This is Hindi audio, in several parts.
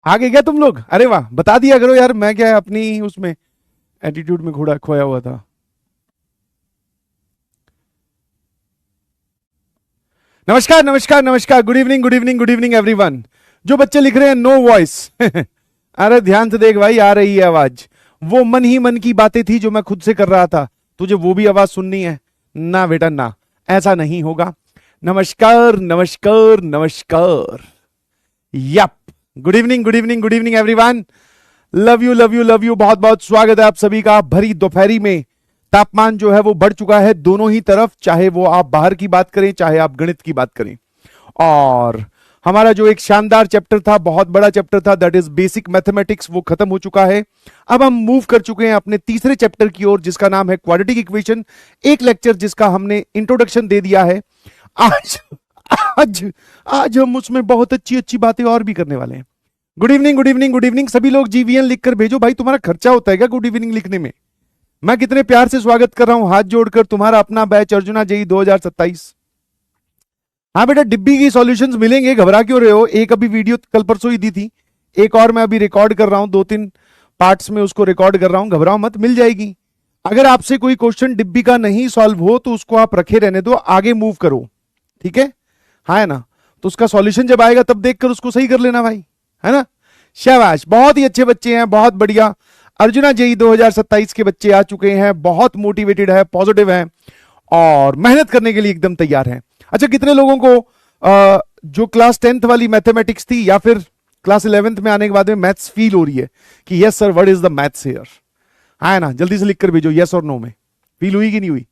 आगे क्या तुम लोग? अरे वाह, बता दिया करो यार, मैं क्या अपनी उसमें एटीट्यूड में घोड़ा खोया हुआ था। नमस्कार नमस्कार नमस्कार, good evening good evening good evening everyone. जो बच्चे लिख रहे हैं नो वॉइस अरे ध्यान से देख भाई, आ रही है आवाज। वो मन ही मन की बातें थी जो मैं खुद से कर रहा था, तुझे वो भी आवाज सुननी है? ना बेटा ना, ऐसा नहीं होगा। नमस्कार नमस्कार नमस्कार। Yup, good evening good evening good evening everyone. Love you love you love you, बहुत बहुत स्वागत है आप सभी का। भरी दोपहरी में तापमान जो है वो बढ़ चुका है दोनों ही तरफ, चाहे वो आप बाहर की बात करें चाहे आप गणित की बात करें। और हमारा जो एक शानदार चैप्टर था, बहुत बड़ा चैप्टर था, दैट इज बेसिक मैथमेटिक्स, वो खत्म हो चुका है। अब हम मूव कर चुके हैं अपने तीसरे चैप्टर की ओर, जिसका नाम है क्वाड्रेटिक इक्वेशन। एक लेक्चर जिसका हमने इंट्रोडक्शन दे दिया है। आज आज आज हम उसमें बहुत अच्छी अच्छी बातें और भी करने वाले हैं। Good evening good evening good evening. सभी लोग जीवीएन लिखकर भेजो भाई, तुम्हारा खर्चा होता है क्या गुड इवनिंग लिखने में? मैं कितने प्यार से स्वागत कर रहा हूं हाथ जोड़कर, तुम्हारा अपना बैच अर्जुना जेई 2027। हाँ बेटा, डिब्बी की सॉल्यूशंस मिलेंगे, घबरा क्यों रहे हो? एक अभी वीडियो कल परसों ही दी थी, एक और मैं अभी रिकॉर्ड कर रहा हूं, 2-3 पार्ट्स में उसको रिकॉर्ड कर रहा हूं, घबराओ मत, मिल जाएगी। अगर आपसे कोई क्वेश्चन डिब्बी का नहीं सॉल्व हो तो उसको आप रखे रहने दो, आगे मूव करो, ठीक है? हाँ है ना? तो उसका सॉल्यूशन जब आएगा तब देखकर उसको सही कर लेना भाई, है ना? शाबाश, बहुत ही अच्छे बच्चे हैं, बहुत बढ़िया। अर्जुना जेई 2027 के बच्चे आ चुके हैं, बहुत मोटिवेटेड है, पॉजिटिव है और मेहनत करने के लिए एकदम तैयार हैं। अच्छा, कितने लोगों को जो क्लास 10th वाली मैथमेटिक्स थी या फिर क्लास 11th में आने के बाद में मैथ्स फील हो रही है कि yes sir what is the maths here? है ना? जल्दी से लिख कर भेजो यस और नो में। फील हुई कि नहीं हुई?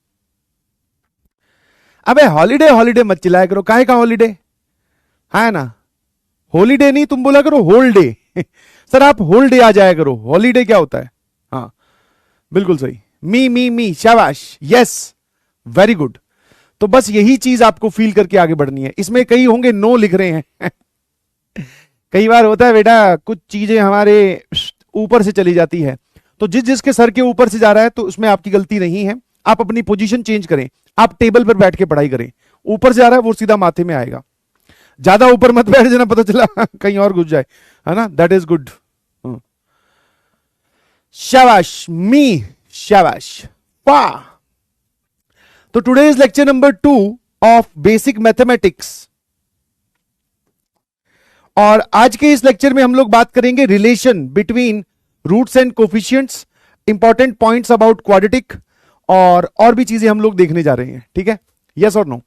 अबे हॉलीडे हॉलीडे मत चिल्लाया करो, काहे का हॉलीडे? है ना? हॉलीडे नहीं, तुम बोला करो होल डे सर आप होल डे आ जाया करो, हॉलीडे क्या होता है? हाँ बिल्कुल सही, मी शाबाश, यस, वेरी गुड। तो बस यही चीज आपको फील करके आगे बढ़नी है। इसमें कई होंगे नो लिख रहे हैं कई बार होता है बेटा, कुछ चीजें हमारे ऊपर से चली जाती है, तो जिस जिसके सर के ऊपर से जा रहा है तो उसमें आपकी गलती नहीं है। आप अपनी पोजीशन चेंज करें, आप टेबल पर बैठ के पढ़ाई करें। ऊपर से आ रहा है वो सीधा माथे में आएगा, ज्यादा ऊपर मत बैठ जाना, पता चला कहीं और घुस जाए, है ना? That is good. शाबाश मी, शाबाश, वाह। तो today is lecture number 2 of basic mathematics और आज के इस लेक्चर में हम लोग बात करेंगे relation between roots and coefficients, important points about quadratic और भी चीजें हम लोग देखने जा रहे हैं, ठीक है? यस और नो?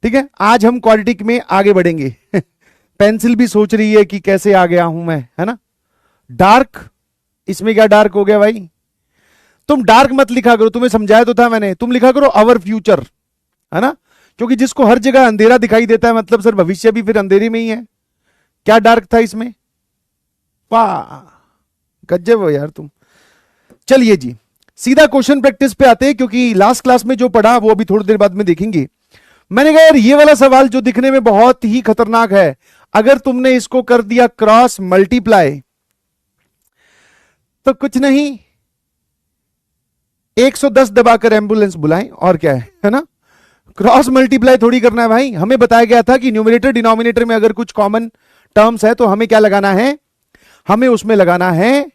ठीक है, आज हम क्वाड्रेटिक में आगे बढ़ेंगे पेंसिल भी सोच रही है कि कैसे आ गया हूं मैं, है ना? डार्क, इसमें क्या डार्क हो गया भाई? तुम डार्क मत लिखा करो, तुम्हें समझाया तो था मैंने, तुम लिखा करो अवर फ्यूचर, है ना? क्योंकि जिसको हर जगह अंधेरा दिखाई देता है मतलब सर भविष्य भी फिर अंधेरे में ही है। क्या डार्क था इसमें? वाह, गजब हो यार तुम। चलिए जी, सीधा क्वेश्चन प्रैक्टिस पे आते हैं, क्योंकि लास्ट क्लास में जो पढ़ा वो अभी थोड़ी देर बाद में देखेंगे। मैंने कहा यार ये वाला सवाल जो दिखने में बहुत ही खतरनाक है, अगर तुमने इसको कर दिया क्रॉस मल्टीप्लाई तो कुछ नहीं, 110 दबाकर एम्बुलेंस बुलाएं, और क्या है ना? क्रॉस मल्टीप्लाई थोड़ी करना है भाई। हमें बताया गया था कि न्यूमरेटर डिनोमिनेटर में अगर कुछ कॉमन टर्म्स है तो हमें क्या लगाना है? हमें उसमें लगाना है,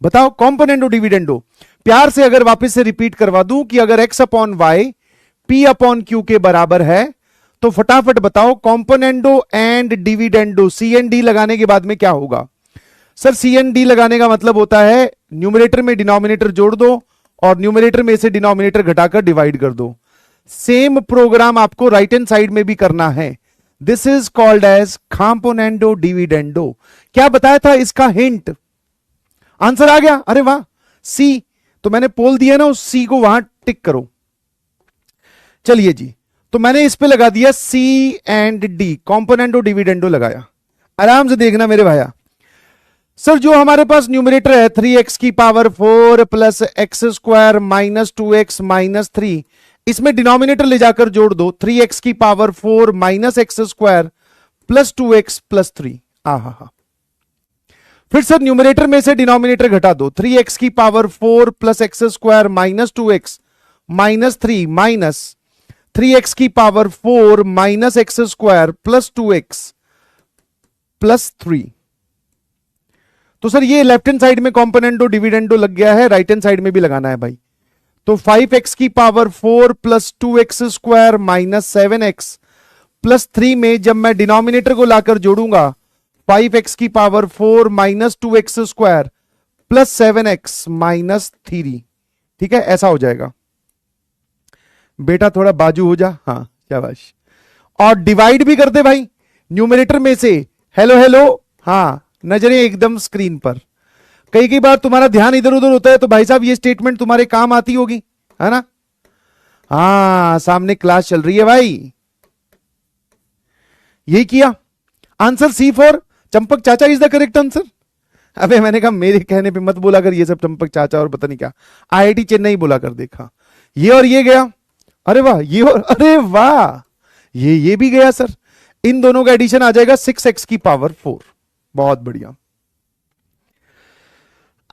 बताओ, कॉम्पोनेंडो डिविडेंडो। प्यार से अगर वापस से रिपीट करवा दूं कि अगर x upon y p upon q के बराबर है तो फटाफट बताओ componendo and dividendo, C and D लगाने के बाद में क्या होगा? सर सी एन डी लगाने का मतलब होता है न्यूमरेटर में डिनोमिनेटर जोड़ दो और न्यूमरेटर में से डिनोमिनेटर घटाकर डिवाइड कर दो। सेम प्रोग्राम आपको राइट हैंड साइड में भी करना है। This is called as componendo dividendo. क्या बताया था इसका हिंट? आंसर आ गया, अरे वाह, सी। तो मैंने पोल दिया ना, उस सी को वहां टिक करो। चलिए जी, तो मैंने इस पे लगा दिया सी एंड डी, कॉम्पोनेंडो डिविडेंडो लगाया। आराम से देखना मेरे भाया। सर जो हमारे पास न्यूमरेटर है 3x की power 4 plus x square minus 2x minus 3, इसमें डिनोमिनेटर ले जाकर जोड़ दो 3x की power 4 minus x square plus 2x plus 3। हा, फिर सर न्यूमरेटर में से डिनोमिनेटर घटा दो, 3x की power 4 plus x square minus 2x minus 3 minus 3x की power 4 minus x square plus 2x +3। तो सर ये लेफ्ट हैंड साइड में कॉम्पोनेंटो डिविडेंडो लग गया है, राइट हैंड साइड में भी लगाना है भाई। तो 5x⁴ plus 2x² minus 7x plus 3 में जब मैं डिनोमिनेटर को लाकर जोड़ूंगा 5x⁴ minus 2x² plus 7x minus 3। ठीक है, ऐसा हो जाएगा। बेटा थोड़ा बाजू हो जा, हाँ शाबाश। और डिवाइड भी कर दे भाई न्यूमरेटर में से। हेलो हेलो, हाँ नजरें एकदम स्क्रीन पर। कई बार तुम्हारा ध्यान इधर उधर होता है, तो भाई साहब ये स्टेटमेंट तुम्हारे काम आती होगी, है ना। हाँ सामने क्लास चल रही है भाई। यही किया। आंसर C4 चंपक चाचा इज द करेक्ट आंसर। अबे मैंने कहा मेरे कहने पे मत बोला कर ये सब चंपक चाचा और पता नहीं क्या, IIT चेन्नई बोला कर। देखा ये और ये गया, अरे वाह, ये और अरे वाह, ये भी गया सर। इन दोनों का एडिशन आ जाएगा 6x⁴। बहुत बढ़िया।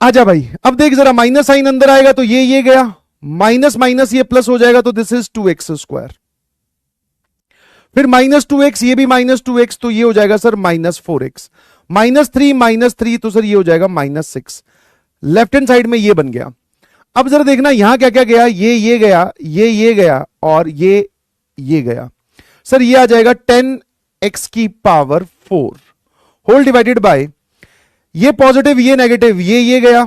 आजा भाई, अब देख जरा, माइनस साइन अंदर आएगा तो ये गया, माइनस माइनस ये प्लस हो जाएगा, तो दिस इज 2x²। फिर -2x, ये भी -2x, तो ये हो जाएगा सर -4x। -3 तो सर ये हो जाएगा -6। लेफ्ट हैंड साइड में ये बन गया। अब जरा देखना यहां क्या क्या गया, ये गया, ये गया, और ये गया। सर ये आ जाएगा 10x⁴ होल डिवाइडेड बाय, ये पॉजिटिव ये नेगेटिव, ये गया,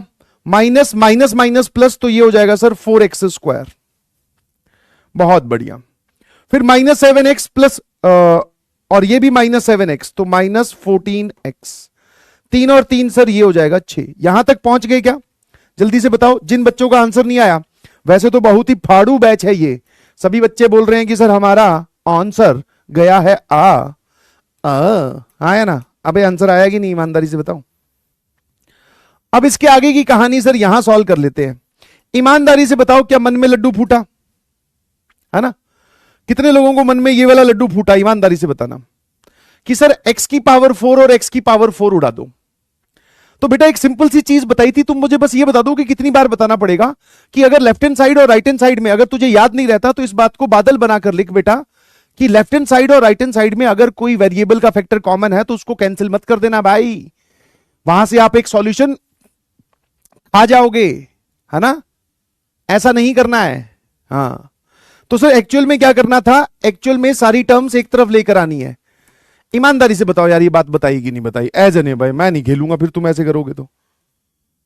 माइनस माइनस माइनस प्लस, तो ये हो जाएगा सर 4x²। बहुत बढ़िया। फिर -7x प्लस, और ये भी -7x, तो -14x। 3 और 3 सर ये हो जाएगा 6। यहां तक पहुंच गए क्या? जल्दी से बताओ जिन बच्चों का आंसर नहीं आया। वैसे तो बहुत ही फाड़ू बैच है ये, सभी बच्चे बोल रहे हैं कि सर हमारा आंसर गया है आया ना। अबे आंसर आया कि नहीं, ईमानदारी से बताओ। अब इसके आगे की कहानी सर यहां सॉल्व कर लेते हैं। ईमानदारी से बताओ, क्या मन में लड्डू फूटा? है ना, कितने लोगों को मन में ये वाला लड्डू फूटा? ईमानदारी से बताना कि सर x⁴ और x⁴ उड़ा दो। तो बेटा एक सिंपल सी चीज बताई थी, तुम मुझे बस ये बता दो कि कितनी बार बताना पड़ेगा कि अगर लेफ्ट हैंड साइड और राइट हैंड साइड में, अगर तुझे याद नहीं रहता तो इस बात को बादल बनाकर लिख बेटा कि लेफ्ट हैंड साइड और राइट हैंड साइड में अगर कोई वेरिएबल का फैक्टर कॉमन है तो उसको कैंसिल मत कर देना भाई, वहां से आप एक सॉल्यूशन आ जाओगे, है ना। ऐसा नहीं करना है। हाँ तो सर एक्चुअल में क्या करना था, एक्चुअल में सारी टर्म्स एक तरफ लेकर आनी है। ईमानदारी से बताओ यार, ये बात बताई कि नहीं बताई? एज एन भाई मैं नहीं खेलूंगा फिर तुम ऐसे करोगे तो।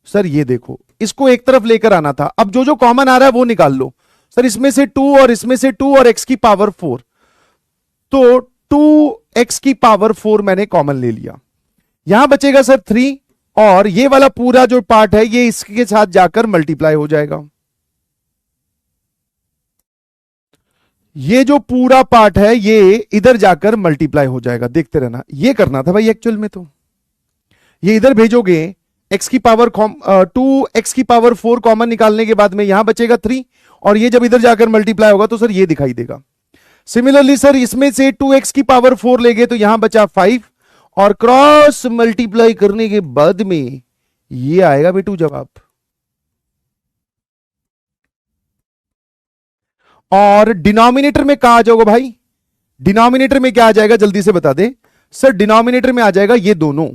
सर ये देखो, इसको एक तरफ लेकर आना था। अब जो जो कॉमन आ रहा है वो निकाल लो। सर इसमें से 2 और इसमें से 2 और x⁴, तो 2x⁴ मैंने कॉमन ले लिया। यहां बचेगा सर 3, और ये वाला पूरा जो पार्ट है ये इसके साथ जाकर मल्टीप्लाई हो जाएगा। ये जो पूरा पार्ट है ये इधर जाकर मल्टीप्लाई हो जाएगा। देखते रहना, ये करना था भाई एक्चुअल में। तो ये इधर भेजोगे, 2x⁴ कॉमन निकालने के बाद में यहां बचेगा 3, और ये जब इधर जाकर मल्टीप्लाई होगा तो सर ये दिखाई देगा। सिमिलरली सर इसमें से 2x⁴ ले गए तो यहां बचा 5, और क्रॉस मल्टीप्लाई करने के बाद में ये आएगा बेटू जवाब। और डिनोमिनेटर में कहा आ जाओगे भाई, डिनोमिनेटर में क्या आ जाएगा जल्दी से बता दे। सर डिनोमिनेटर में आ जाएगा ये दोनों।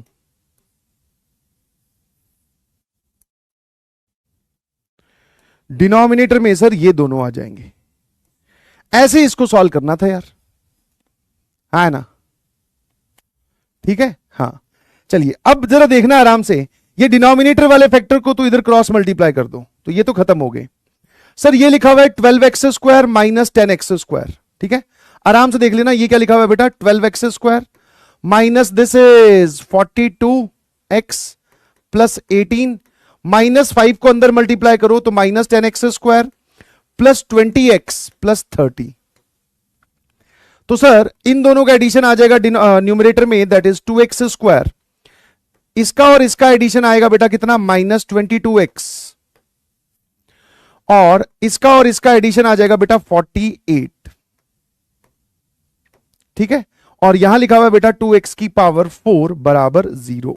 डिनोमिनेटर में सर ये दोनों आ जाएंगे। ऐसे इसको सॉल्व करना था यार, है ना। ठीक है, हाँ चलिए अब जरा देखना आराम से। ये डिनोमिनेटर वाले फैक्टर को तो इधर क्रॉस मल्टीप्लाई कर दो, तो ये तो खत्म हो गए। सर ये लिखा हुआ है 12x² माइनस 10x²। ठीक है, आराम से देख लेना ये क्या लिखा हुआ है बेटा, 12x² minus this is 42x plus 18, minus 5 को अंदर मल्टीप्लाई करो तो minus 10x² plus 20x plus 30। तो सर इन दोनों का एडिशन आ जाएगा न्यूमरेटर में, दैट इज 2x²। इसका और इसका एडिशन आएगा बेटा कितना, -22x, और इसका और इसका एडिशन आ जाएगा बेटा 48। ठीक है, और यहां लिखा हुआ है बेटा 2x⁴ बराबर 0।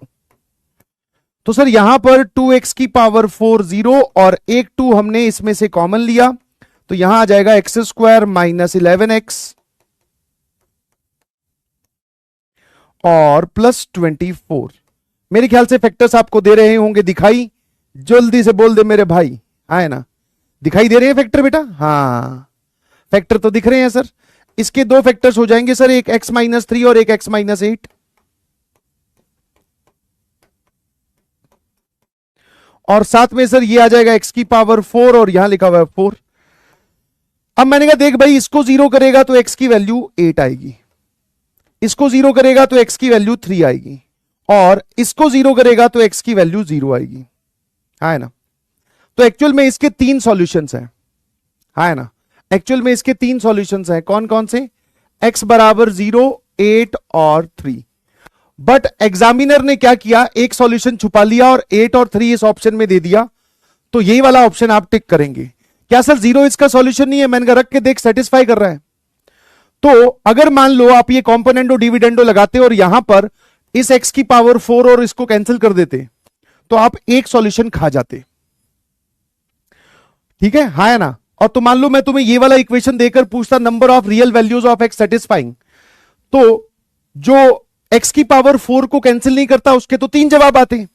तो सर यहां पर 2x⁴ 0 और एक 2 हमने इसमें से कॉमन लिया, तो यहां आ जाएगा x² माइनस 11x, और प्लस 24। मेरे ख्याल से फैक्टर्स आपको दे रहे होंगे दिखाई, जल्दी से बोल दे मेरे भाई, आए ना, दिखाई दे रहे हैं फैक्टर बेटा? हाँ, फैक्टर तो दिख रहे हैं सर। इसके दो फैक्टर्स हो जाएंगे सर, एक x-3 और एक x-8, और साथ में सर ये आ जाएगा x की पावर 4 और यहां लिखा हुआ है 4। अब मैंने कहा देख भाई, इसको 0 करेगा तो x की वैल्यू 8 आएगी, इसको 0 करेगा तो x की वैल्यू 3 आएगी, और इसको 0 करेगा तो x की वैल्यू 0 आएगी, है ना? तो एक्चुअल में इसके 3 सॉल्यूशंस हैं, है ना? एक्चुअल में इसके 3 सॉल्यूशंस हैं, कौन कौन से? x बराबर 0, 8 और 3। बट एग्जामिनर ने क्या किया, एक सॉल्यूशन छुपा लिया और 8 और 3 इस ऑप्शन में दे दिया, तो यही वाला ऑप्शन आप टिक करेंगे। क्या सर 0 इसका सॉल्यूशन नहीं है? मैंने कहा रख के देख, सेटिस्फाई कर रहा है। तो अगर मान लो आप ये कॉम्पोनेंडो डिविडेंडो लगाते और यहां पर इस x की पावर 4 और इसको कैंसिल कर देते, तो आप एक सॉल्यूशन खा जाते, ठीक है, हाँ है ना? और तो मान लो मैं तुम्हें ये वाला इक्वेशन देकर पूछता number of real values of x satisfying, तो जो x की पावर 4 को कैंसिल नहीं करता उसके तो 3 जवाब आते,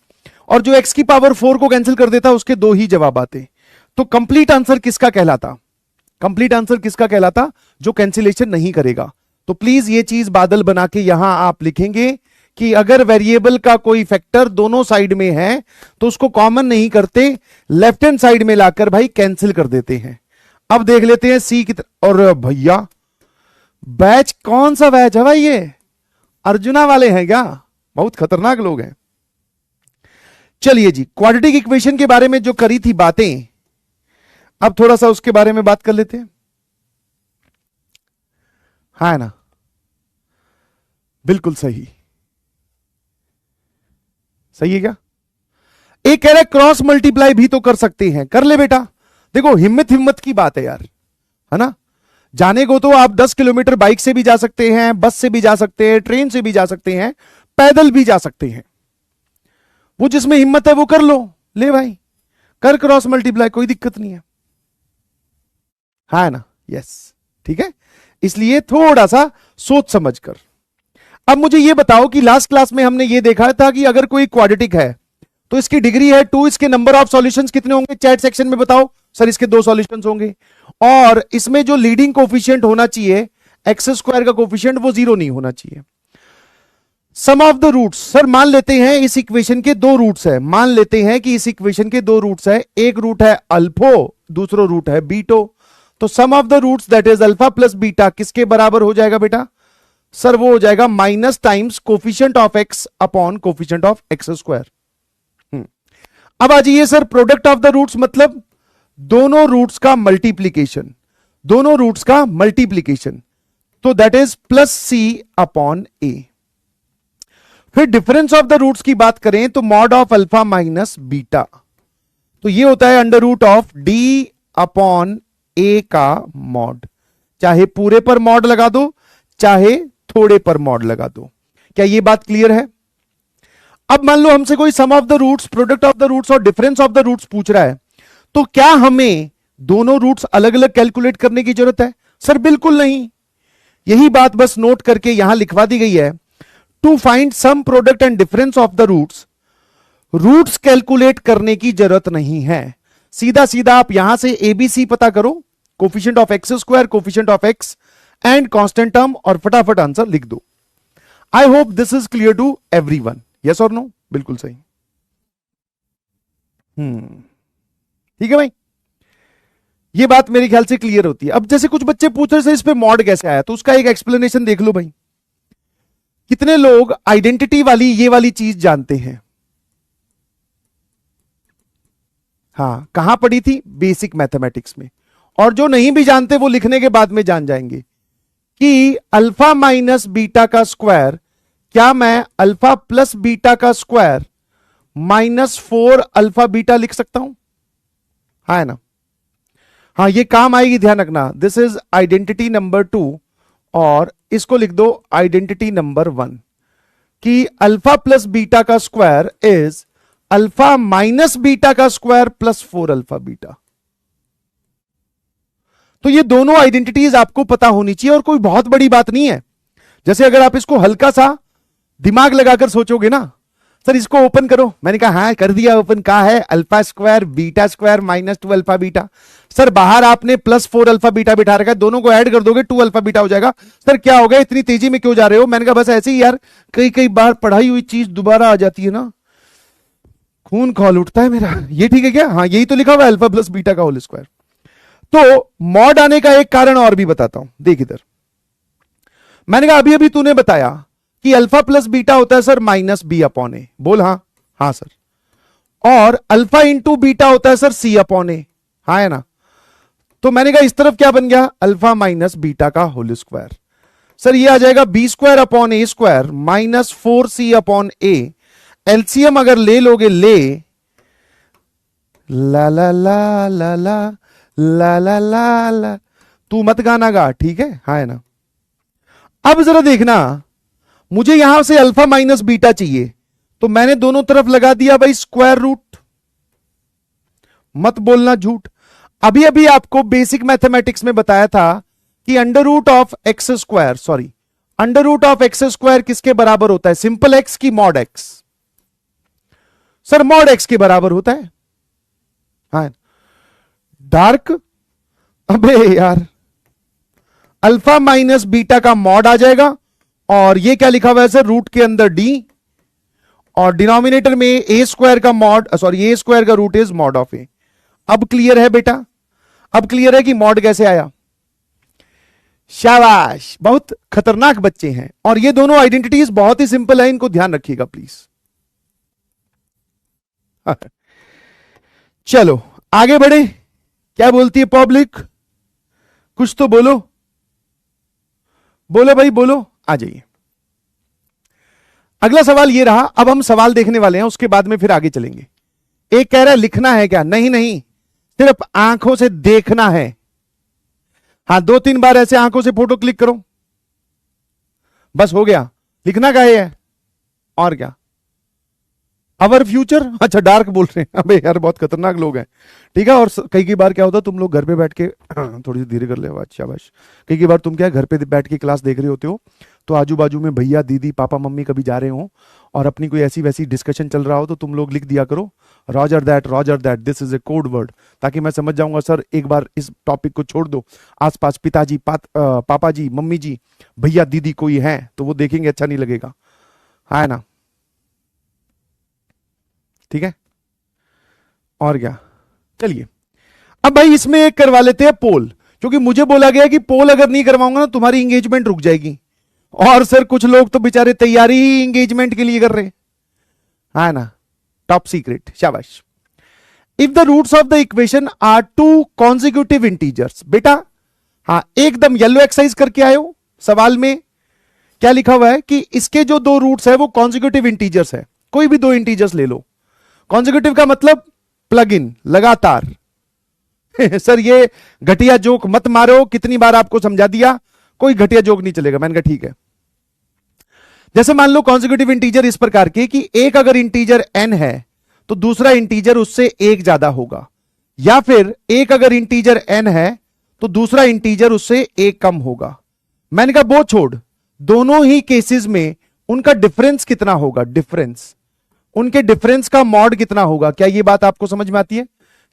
और जो x की पावर 4 को कैंसिल कर देता उसके 2 ही जवाब आते। तो कंप्लीट आंसर किसका कहलाता? कंप्लीट आंसर किसका कहलाता? जो कैंसिलेशन नहीं करेगा। तो प्लीज ये चीज बादल बना के यहां आप लिखेंगे कि अगर वेरिएबल का कोई फैक्टर दोनों साइड में है तो उसको कॉमन नहीं करते, लेफ्ट हैंड साइड में लाकर भाई कैंसिल कर देते हैं। अब देख लेते हैं सी की और भैया बैच कौन सा बैच है भाई? ये अर्जुना वाले हैं क्या? बहुत खतरनाक लोग हैं। चलिए जी, क्वाड्रेटिक इक्वेशन के बारे में जो करी थी बातें, अब थोड़ा सा उसके बारे में बात कर लेते हैं, है ना? बिल्कुल सही, सही है क्या? एक कह रहा है क्रॉस मल्टीप्लाई भी तो कर सकते हैं, कर ले बेटा। देखो हिम्मत हिम्मत की बात है यार, है ना? जाने को तो आप 10 किलोमीटर बाइक से भी जा सकते हैं, बस से भी जा सकते हैं, ट्रेन से भी जा सकते हैं, पैदल भी जा सकते हैं। वो जिसमें हिम्मत है वो कर लो, ले भाई कर क्रॉस मल्टीप्लाई, कोई दिक्कत नहीं है ना? यस, ठीक है। इसलिए थोड़ा सा सोच समझ कर। अब मुझे ये बताओ कि लास्ट क्लास में हमने ये देखा था कि अगर कोई क्वाड्रेटिक है तो इसकी डिग्री है 2, इसके नंबर ऑफ सॉल्यूशंस कितने होंगे? चैट सेक्शन में बताओ सर, इसके 2 सॉल्यूशंस होंगे, और इसमें जो लीडिंग कोफिशिएंट होना चाहिए एक्स स्क्वायर का कोफिशिएंट, वो 0 नहीं होना चाहिए। सम ऑफ द रूट्स, सर मान लेते हैं इस इक्वेशन के 2 रूट्स है, मान लेते हैं कि इस इक्वेशन के 2 रूट्स है, एक रूट है अल्फो, दूसरा रूट है बीटो। तो sum of the roots that is alpha plus beta किसके बराबर हो जाएगा बेटा? सर वो हो जाएगा minus times coefficient of x upon coefficient of x square. अब आ जाइए sir, product of the roots मतलब दोनों रूट्स का मल्टीप्लीकेशन, दोनों रूट्स का मल्टीप्लीकेशन, तो that is plus C upon A. फिर डिफरेंस ऑफ द रूट्स की बात करें तो mod of alpha minus beta, तो ये होता है under root of D upon A का मॉड। चाहे पूरे पर मॉड लगा दो, चाहे थोड़े पर मॉड लगा दो। क्या ये बात क्लियर है? अब मान लो हमसे कोई sum of the roots, product of the roots और डिफरेंस ऑफ द रूट्स पूछ रहा है, तो क्या हमें दोनों रूट्स अलग अलग कैलकुलेट करने की जरूरत है? सर बिल्कुल नहीं, यही बात बस नोट करके यहां लिखवा दी गई है। To find sum product and difference of the roots, roots calculate करने की जरूरत नहीं है, सीधा सीधा आप यहां से एबीसी पता करो, coefficient of x square, coefficient of x and constant term, और फटाफट आंसर लिख दो। I hope this is clear to everyone, yes और नो? बिल्कुल सही। ठीक है भाई, ये बात मेरे ख्याल से क्लियर होती है। अब जैसे कुछ बच्चे पूछ रहे थे इस पे मॉड कैसे आया, तो उसका एक एक्सप्लेनेशन देख लो भाई। कितने लोग आइडेंटिटी वाली ये वाली चीज जानते हैं? हाँ, कहां पढ़ी थी? बेसिक मैथमेटिक्स में। और जो नहीं भी जानते वो लिखने के बाद में जान जाएंगे कि अल्फा माइनस बीटा का स्क्वायर, क्या मैं अल्फा प्लस बीटा का स्क्वायर माइनस 4 अल्फा बीटा लिख सकता हूं? हाँ है ना? हाँ, ये काम आएगी, ध्यान रखना। दिस इज आइडेंटिटी नंबर 2 और इसको लिख दो आइडेंटिटी नंबर 1 कि अल्फा प्लस बीटा का square is alpha minus beta का स्क्वायर प्लस 4 अल्फा बीटा। तो ये दोनों आइडेंटिटीज आपको पता होनी चाहिए और कोई बहुत बड़ी बात नहीं है। जैसे अगर आप इसको हल्का सा दिमाग लगाकर सोचोगे ना, सर इसको ओपन करो, मैंने कहा हाँ कर दिया ओपन, कहा है alpha square beta square minus 2 alpha beta. Sir बाहर आपने +4 अल्फा बीटा बिठा रखा है, दोनों को ऐड कर दोगे 2 अल्फा बीटा हो जाएगा। सर क्या हो गया, इतनी तेजी में क्यों जा रहे हो? मैंने कहा बस ऐसे ही यार, कई कई बार पढ़ाई हुई चीज दोबारा आ जाती है ना, खून खौल उठता है मेरा। ये ठीक है क्या? हाँ यही तो लिखा हुआ है, अल्फा प्लस बीटा का होल स्क्वायर। तो मॉड आने का एक कारण और भी बताता हूं, देख इधर। मैंने कहा अभी अभी तूने बताया कि अल्फा प्लस बीटा होता है सर -b/a। बोल हाँ। हाँ सर। और अल्फा इंटू बीटा होता है सर c/a। हाँ है ना? तो मैंने कहा इस तरफ क्या बन गया, अल्फा माइनस बीटा का होल स्क्वायर। सर ये आ जाएगा b² माइनस 4c/a। एलसीएम अगर ले लोगे, ले ला ला ला ला ला ला ला ला ला, तू मत गाना गा, ठीक है? हाँ है ना? अब जरा देखना, मुझे यहां से अल्फा माइनस बीटा चाहिए, तो मैंने दोनों तरफ लगा दिया भाई स्क्वायर रूट। मत बोलना झूठ, अभी अभी आपको बेसिक मैथमेटिक्स में बताया था कि under root of x square किसके बराबर होता है? सिंपल एक्स की mod x. Sir mod x के बराबर होता है। हाँ डार्क, अबे यार अल्फा माइनस बीटा का मॉड आ जाएगा, और ये क्या लिखा हुआ है सर, रूट के अंदर डी, और डिनोमिनेटर में ए स्क्वायर का मॉड, सॉरी ए स्क्वायर का रूट इज मॉड ऑफ ए। अब क्लियर है बेटा? अब क्लियर है कि मॉड कैसे आया? शाबाश, बहुत खतरनाक बच्चे हैं। और ये दोनों आइडेंटिटीज बहुत ही सिंपल है, इनको ध्यान रखिएगा प्लीज। चलो आगे बढ़े, क्या बोलती है पब्लिक? कुछ तो बोलो, बोलो भाई बोलो, आ जाइए। अगला सवाल ये रहा, अब हम सवाल देखने वाले हैं, उसके बाद में फिर आगे चलेंगे। एक कह रहा है लिखना है क्या? नहीं नहीं, सिर्फ आंखों से देखना है। हाँ 2-3 बार ऐसे आंखों से फोटो क्लिक करो, बस हो गया। लिखना क्या है और क्या? अवर फ्यूचर, अच्छा डार्क बोल रहे हैं, अबे यार बहुत खतरनाक लोग हैं, ठीक है? और कई बार क्या होता है, तुम लोग घर पे बैठ के थोड़ी सी धीरे कर ले आवाज, शाबाश। कई बार तुम क्या घर पे बैठ के क्लास देख रहे होते हो, तो आजू बाजू में भैया दीदी पापा मम्मी कभी जा रहे हो और अपनी कोई ऐसी वैसी डिस्कशन चल रहा हो, तो तुम लोग लिख दिया करो Roger that this is a code word, ताकि मैं समझ जाऊंगा सर एक बार इस टॉपिक को छोड़ दो, आसपास पिताजी पापा जी मम्मी जी भैया दीदी कोई है तो वो देखेंगे, अच्छा नहीं लगेगा। हाँ ना? ठीक है, और क्या? चलिए अब भाई इसमें एक करवा लेते हैं पोल, क्योंकि मुझे बोला गया कि पोल अगर नहीं करवाऊंगा ना तुम्हारी एंगेजमेंट रुक जाएगी। और सर कुछ लोग तो बेचारे तैयारी ही एंगेजमेंट के लिए कर रहे हैं, है ना? टॉप सीक्रेट, शाबाश। If the roots of the equation are 2 consecutive integers, बेटा हाँ एकदम येलो एक्सरसाइज करके आए हो। सवाल में क्या लिखा हुआ है कि इसके जो 2 रूट्स है वो कॉन्जिक्यूटिव इंटीजर्स है, कोई भी 2 इंटीजर्स ले लो। कॉन्जिक्यूटिव का मतलब प्लग इन, लगातार। सर ये घटिया जोक मत मारो, कितनी बार आपको समझा दिया, कोई घटिया जोक नहीं चलेगा। मैंने कहा ठीक है। जैसे मान लो कॉन्जिक्यूटिव इंटीजर इस प्रकार के कि एक अगर इंटीजर n है तो दूसरा इंटीजर उससे 1 ज्यादा होगा, या फिर एक अगर इंटीजर n है तो दूसरा इंटीजर उससे 1 कम होगा। मैंने कहा वो छोड़, दोनों ही केसेस में उनका डिफरेंस कितना होगा, डिफरेंस, उनके डिफरेंस का मॉड कितना होगा। क्या ये बात आपको समझ में आती है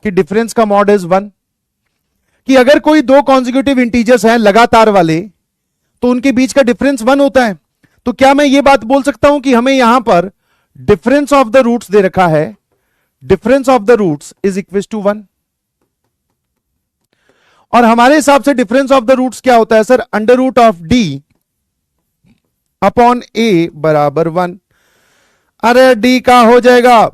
कि डिफरेंस का मॉड इज 1? कि अगर कोई 2 कॉन्जिक्यूटिव इंटीजर्स हैं लगातार वाले तो उनके बीच का डिफरेंस 1 होता है। तो क्या मैं ये बात बोल सकता हूं कि हमें यहां पर डिफरेंस ऑफ द रूट्स दे रखा है, difference of the roots is equal to 1, और हमारे हिसाब से डिफरेंस ऑफ द रूट्स क्या होता है sir, under root of D upon A बराबर 1। अरे डी का हो जाएगा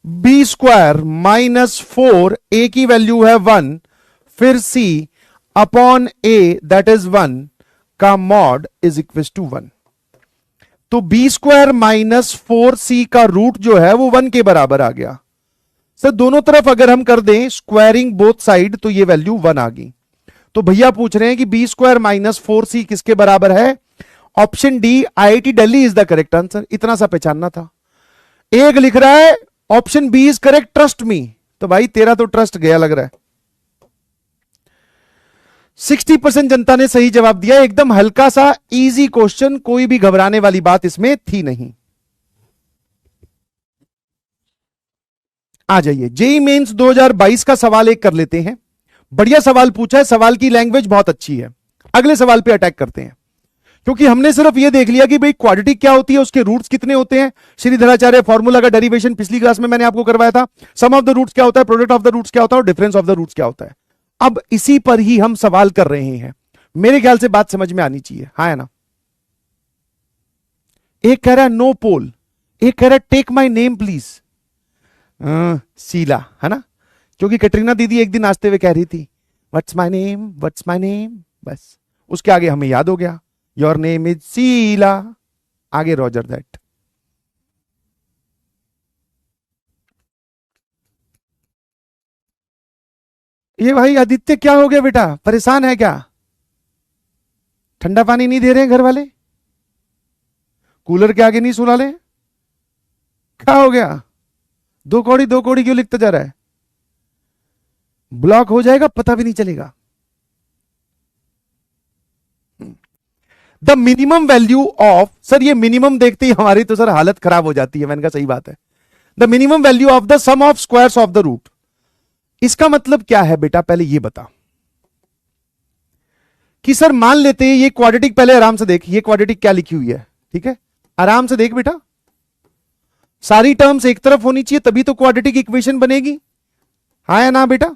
b² माइनस 4, a की वैल्यू है 1, फिर c upon a that is 1 का मॉड इज इक्वल टू 1। तो b² माइनस 4c का रूट जो है वो 1 के बराबर आ गया। सर दोनों तरफ अगर हम कर दें स्क्वायरिंग बोथ साइड तो ये वैल्यू 1 आ गई। तो भैया पूछ रहे हैं कि b² माइनस 4c किसके बराबर है? Option D IIT Delhi is the correct answer. इतना सा पहचानना था। एक लिख रहा है option B is correct, trust me. तो भाई तेरा तो ट्रस्ट गया लग रहा है। 60% जनता ने सही जवाब दिया। एकदम हल्का सा इजी क्वेश्चन, कोई भी घबराने वाली बात इसमें थी नहीं। आ जाइए, जेई मेंस 2022 का सवाल एक कर लेते हैं। बढ़िया सवाल पूछा है, सवाल की लैंग्वेज बहुत अच्छी है। अगले सवाल पे अटैक करते हैं, क्योंकि हमने सिर्फ यह देख लिया कि भाई क्वाड्रेटिक क्या होती है, उसके रूट्स कितने होते हैं। श्रीधराचार्य फॉर्मूला का डेरिवेशन पिछली क्लास में मैंने आपको करवाया था। सम ऑफ द रूट्स क्या होता है, प्रोडक्ट ऑफ द रूट्स क्या होता है, और डिफरेंस ऑफ द रूट्स क्या होता है। अब इसी पर ही हम सवाल कर रहे हैं। मेरे ख्याल से बात समझ में आनी चाहिए, हाँ है ना। एक कह रहा है नो पोल, एक कह रहा है take my name please. Sheela है ना, क्योंकि कैटरीना दीदी एक दिन नाचते हुए कह रही थी what's my name, what's my name, बस उसके आगे हमें याद हो गया योर नेम इज शीला, आगे रॉजर दैट। ये भाई आदित्य क्या हो गया बेटा, परेशान है क्या? ठंडा पानी नहीं दे रहे हैं घर वाले, कूलर के आगे नहीं सुला ले, क्या हो गया? दो कौड़ी क्यों लिखता जा रहा है? ब्लॉक हो जाएगा, पता भी नहीं चलेगा। The minimum value of, sir ये मिनिमम देखते ही हमारी तो सर हालत खराब हो जाती है। मैंने कहा सही बात है। The minimum value of the sum of squares of the root, इसका मतलब क्या है बेटा, पहले ये बता कि सर मान लेते हैं ये क्वाड्रेटिक, पहले आराम से देख ये क्वाड्रेटिक क्या लिखी हुई है, ठीक है, आराम से देख बेटा। सारी टर्म्स एक तरफ होनी चाहिए तभी तो क्वाड्रेटिक इक्वेशन बनेगी, हाँ या ना बेटा।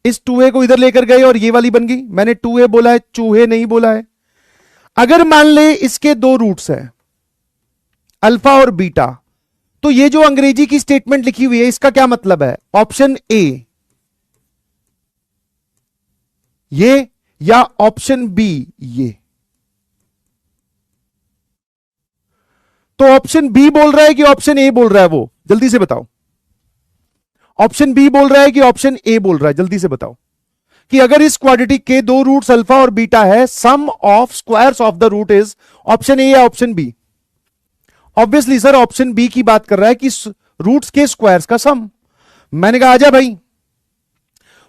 इस 2a को इधर लेकर गए और ये वाली बन गई। मैंने 2a बोला है, चूहे नहीं बोला है। अगर मान ले इसके दो रूट्स है अल्फा और बीटा, तो ये जो अंग्रेजी की स्टेटमेंट लिखी हुई है इसका क्या मतलब है? ऑप्शन ए ये या ऑप्शन बी ये। तो ऑप्शन बी बोल रहा है कि ऑप्शन ए बोल रहा है? वो जल्दी से बताओ। ऑप्शन बी बोल रहा है कि ऑप्शन ए बोल रहा है? जल्दी से बताओ कि अगर इस क्वाड्रेटिक के दो रूट्स अल्फा और बीटा है, sum of squares of the root is option A या option B? Obviously sir option B की बात कर रहा है कि रूट्स के स्क्वायर्स का सम। मैंने कहा आजा भाई,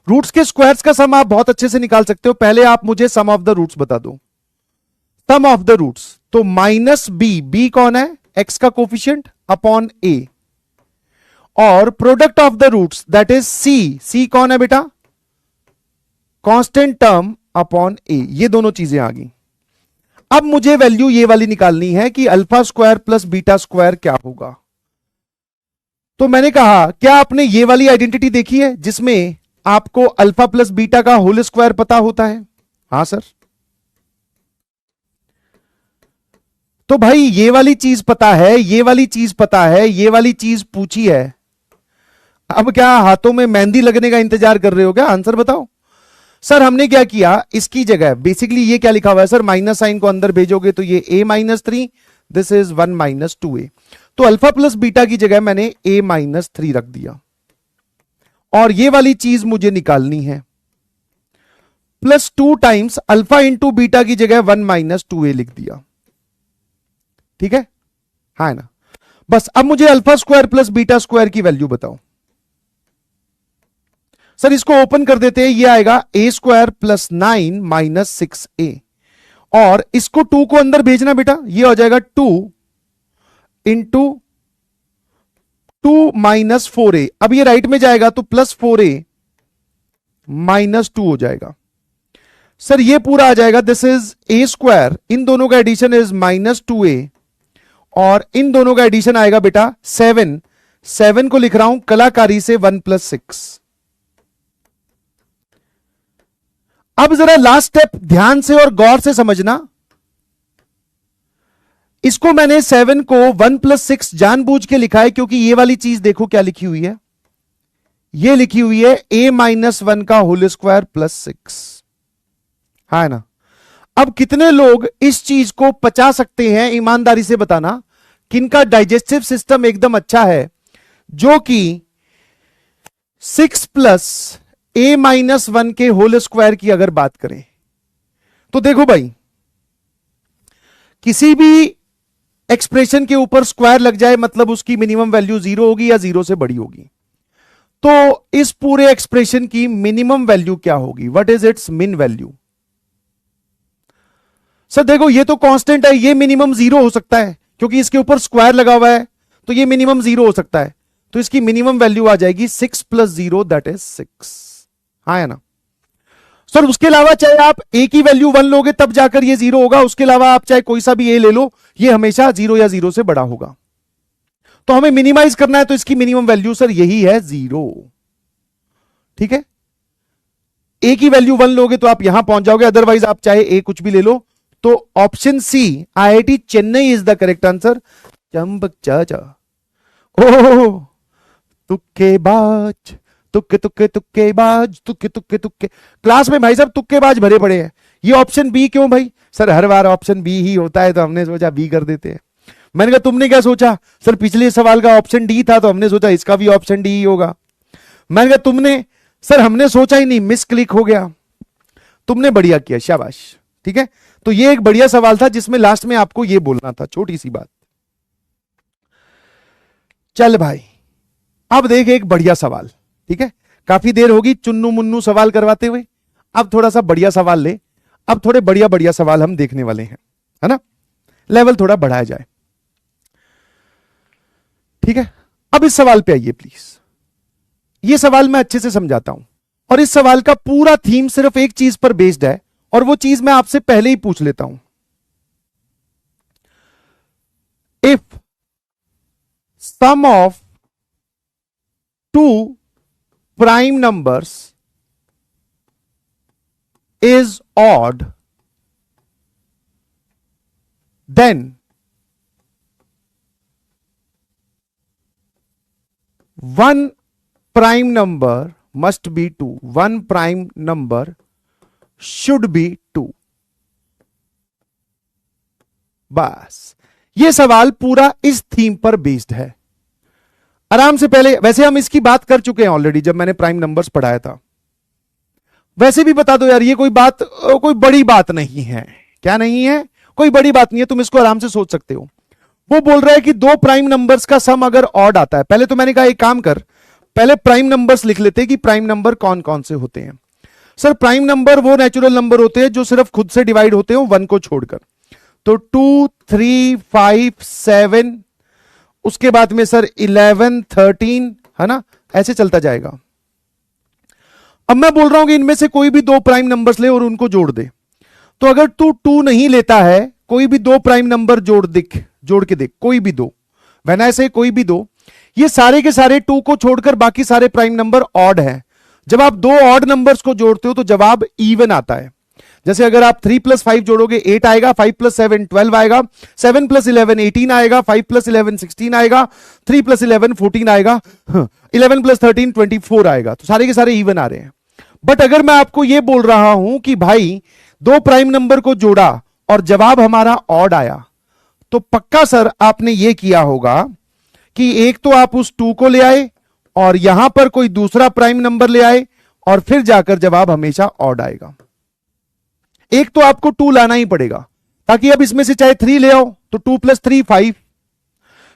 रूट्स के स्क्वायर्स का सम आप बहुत अच्छे से निकाल सकते हो। पहले आप मुझे सम ऑफ द रूट्स बता दो। सम ऑफ द रूट्स तो माइनस बी, बी कौन है? एक्स का कोफिशिएंट अपॉन ए, और product of the roots that is C, C कौन है बेटा? Constant term upon A. ये दोनों चीजें आ गई। अब मुझे वैल्यू ये वाली निकालनी है कि alpha square plus beta square क्या होगा। तो मैंने कहा क्या आपने ये वाली आइडेंटिटी देखी है जिसमें आपको अल्फा प्लस बीटा का होल स्क्वायर पता होता है? हां सर। तो भाई ये वाली चीज पता है, ये वाली चीज पता है, ये वाली चीज पूछी है। अब क्या हाथों में मेहंदी लगने का इंतजार कर रहे हो क्या? आंसर बताओ। सर हमने क्या किया, इसकी जगह बेसिकली ये क्या लिखा हुआ है सर, माइनस साइन को अंदर भेजोगे तो ये a minus 3, this is 1 minus 2a। तो अल्फा प्लस बीटा की जगह मैंने a माइनस 3 रख दिया, और ये वाली चीज मुझे निकालनी है। Plus 2 times alpha into beta की जगह 1 माइनस 2a लिख दिया, ठीक है, हाँ ना। बस अब मुझे alpha square plus beta square की वैल्यू बताओ। सर इसको ओपन कर देते हैं, ये आएगा a square plus 9 minus 6a, और इसको 2 को अंदर भेजना बेटा, ये हो जाएगा 2 इंटू 2 माइनस 4a। अब ये राइट में जाएगा तो प्लस 4a माइनस 2 हो जाएगा। सर ये पूरा आ जाएगा, दिस इज a स्क्वायर, इन दोनों का एडिशन इज माइनस 2a, और इन दोनों का एडिशन आएगा बेटा 7, 7 को लिख रहा हूं कलाकारी से 1 प्लस 6। अब जरा लास्ट स्टेप ध्यान से और गौर से समझना। इसको मैंने 7 को 1 प्लस 6 जानबूझ के लिखा है, क्योंकि ये वाली चीज देखो क्या लिखी हुई है, ये लिखी हुई है a माइनस 1 का होल स्क्वायर प्लस 6, है ना। अब कितने लोग इस चीज को पचा सकते हैं, ईमानदारी से बताना, किनका डाइजेस्टिव सिस्टम एकदम अच्छा है, जो कि 6 प्लस a माइनस 1 के होल स्क्वायर की अगर बात करें तो देखो भाई, किसी भी एक्सप्रेशन के ऊपर स्क्वायर लग जाए मतलब उसकी मिनिमम वैल्यू 0 होगी या 0 से बड़ी होगी। तो इस पूरे एक्सप्रेशन की मिनिमम वैल्यू क्या होगी, व्हाट इज इट्स मिन वैल्यू? सर देखो ये तो कांस्टेंट है, ये मिनिमम 0 हो सकता है क्योंकि इसके ऊपर स्क्वायर लगा हुआ है, तो ये मिनिमम 0 हो सकता है, तो इसकी मिनिमम वैल्यू आ जाएगी 6 + 0 दैट इज 6। हाँ है ना सर? उसके अलावा चाहे आप ए की वैल्यू 1 लोगे तब जाकर ये 0 होगा, उसके अलावा आप चाहे कोई सा भी ए ले लो, ये हमेशा 0 या 0 से बड़ा होगा। तो हमें मिनिमाइज करना है, तो इसकी मिनिमम वैल्यू सर यही है 0। ठीक है, ए की वैल्यू 1 लोगे तो आप यहां पहुंच जाओगे, अदरवाइज आप चाहे ए कुछ भी ले लो। तो option C IIT Chennai is the correct answer. चंबक चाचा ओ तुक्केबाज, तुक्के तुक्के तुक्केबाज, तुक्के तुक्के तुक्के। क्लास में भाई साहब तुक्केबाज भरे पड़े हैं। ये ऑप्शन बी क्यों भाई? सर हर बार ऑप्शन बी ही होता है, तो हमने सोचा बी कर देते हैं। मैंने कहा तुमने क्या सोचा? सर पिछले सवाल का ऑप्शन डी था, तो हमने सोचा इसका भी ऑप्शन डी ही होगा। मैंने कहा तुमने, सर हमने सोचा ही नहीं, मिस क्लिक हो गया। तुमने बढ़िया किया, शाबाश। ठीक है, तो ये एक बढ़िया सवाल था जिसमें लास्ट में आपको ये बोलना था, छोटी सी बात। चल भाई अब देख एक बढ़िया सवाल। ठीक है, काफी देर होगी चुन्नू मुन्नू सवाल करवाते हुए, अब थोड़ा सा बढ़िया सवाल ले। अब थोड़े बढ़िया बढ़िया सवाल हम देखने वाले हैं, है ना? लेवल थोड़ा बढ़ाया जाए। ठीक है, अब इस सवाल पे आइए प्लीज। ये सवाल मैं अच्छे से समझाता हूं, और इस सवाल का पूरा थीम सिर्फ एक चीज पर बेस्ड है, और वो चीज मैं आपसे पहले ही पूछ लेता हूं। If sum of two prime numbers is odd, then one prime number must be 2, one prime number should be 2। बस ये सवाल पूरा इस थीम पर बेस्ड है। आराम से, पहले वैसे हम इसकी बात कर चुके हैं ऑलरेडी जब मैंने प्राइम नंबर्स पढ़ाया था। वैसे भी बता दो यार, ये कोई बात, कोई बड़ी बात नहीं है। क्या नहीं है? कोई बड़ी बात नहीं है, तुम इसको आराम से सोच सकते हो। वो बोल रहा है कि दो प्राइम नंबर्स का सम अगर ऑड आता है, पहले तो मैंने कहा एक काम कर, पहले प्राइम नंबर्स लिख लेते हैं कि प्राइम नंबर कौन कौन से होते हैं। सर प्राइम नंबर वो नेचुरल नंबर होते हैं जो सिर्फ खुद से डिवाइड होते हो 1 को छोड़कर। तो 2, 3, 5, 7, उसके बाद में सर 11, 13, है ना? ऐसे चलता जाएगा। अब मैं बोल रहा हूं कि इनमें से कोई भी दो प्राइम नंबर्स ले और उनको जोड़ दे। तो अगर तू 2 नहीं लेता है, कोई भी दो प्राइम नंबर जोड़ के देख, कोई भी दो, वैन ऐसे कोई भी दो, ये सारे के सारे 2 को छोड़कर बाकी सारे प्राइम नंबर ऑड हैं। जब आप दो ऑड नंबर्स को जोड़ते हो तो जवाब इवन आता है। जैसे अगर आप 3 + 5 जोड़ोगे 8 आएगा, 5 + 7 12 आएगा, 7 + 11 18 आएगा, 5 + 11 16 आएगा, 3 + 11 14 आएगा, 11 + 13 24 आएगा। तो सारे के सारे इवन आ रहे हैं। बट अगर मैं आपको यह बोल रहा हूं कि भाई दो प्राइम नंबर को जोड़ा और जवाब हमारा ऑड आया, तो पक्का सर आपने यह किया होगा कि एक तो आप उस 2 को ले आए और यहां पर कोई दूसरा प्राइम नंबर ले आए, और फिर जाकर जवाब हमेशा ऑड आएगा। एक तो आपको 2 लाना ही पड़ेगा, ताकि अब इसमें से चाहे 3 ले आओ तो 2 + 3 5,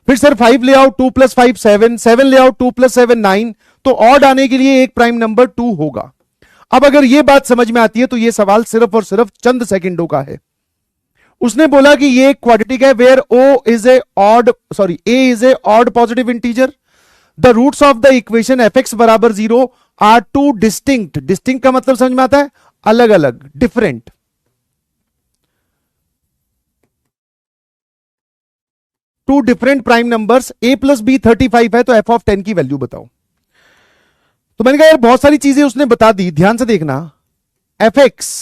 फिर सर 5 ले आओ 2 + 5 7, 7 ले आओ 2 + 7 9, तो ऑड आने के लिए एक प्राइम नंबर 2 होगा। अब अगर यह बात समझ में आती है तो यह सवाल सिर्फ और सिर्फ चंद सेकंडों का है। उसने बोला कि ये क्वाड्रेटिक है where a is a odd positive integer, the roots of the equation fx = 0 are two distinct का मतलब समझ में आता है? अलग अलग, different. Two different prime numbers, a + b 35 है, तो f(10) की वैल्यू बताओ। तो मैंने कहा यार बहुत सारी चीजें उसने बता दी, ध्यान से देखना। fx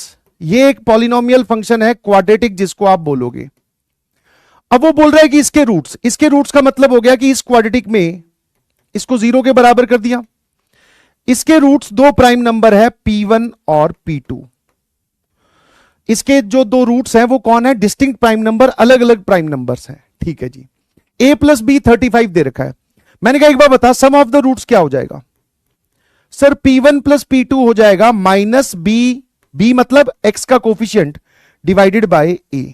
ये एक पॉलिनोमियल फंक्शन है, क्वाड्रेटिक जिसको आप बोलोगे। अब वो बोल रहा है कि इसके रूट्स का मतलब हो गया कि इस क्वाड्रेटिक में इसको 0 के बराबर कर दिया। इसके रूट्स दो प्राइम नंबर है p1 और p2। इसके जो दो रूट्स हैं वो कौन है? डिस्टिंक्ट प्राइम नंबर, अलग अलग प्राइम नंबर्स हैं। ठीक है जी, a + b 35 दे रखा है। मैंने कहा एक बार बता, सम ऑफ द रूट्स क्या हो जाएगा? सर p1 + p2 हो जाएगा -b मतलब x का कोफिशिएंट डिवाइडेड बाय a।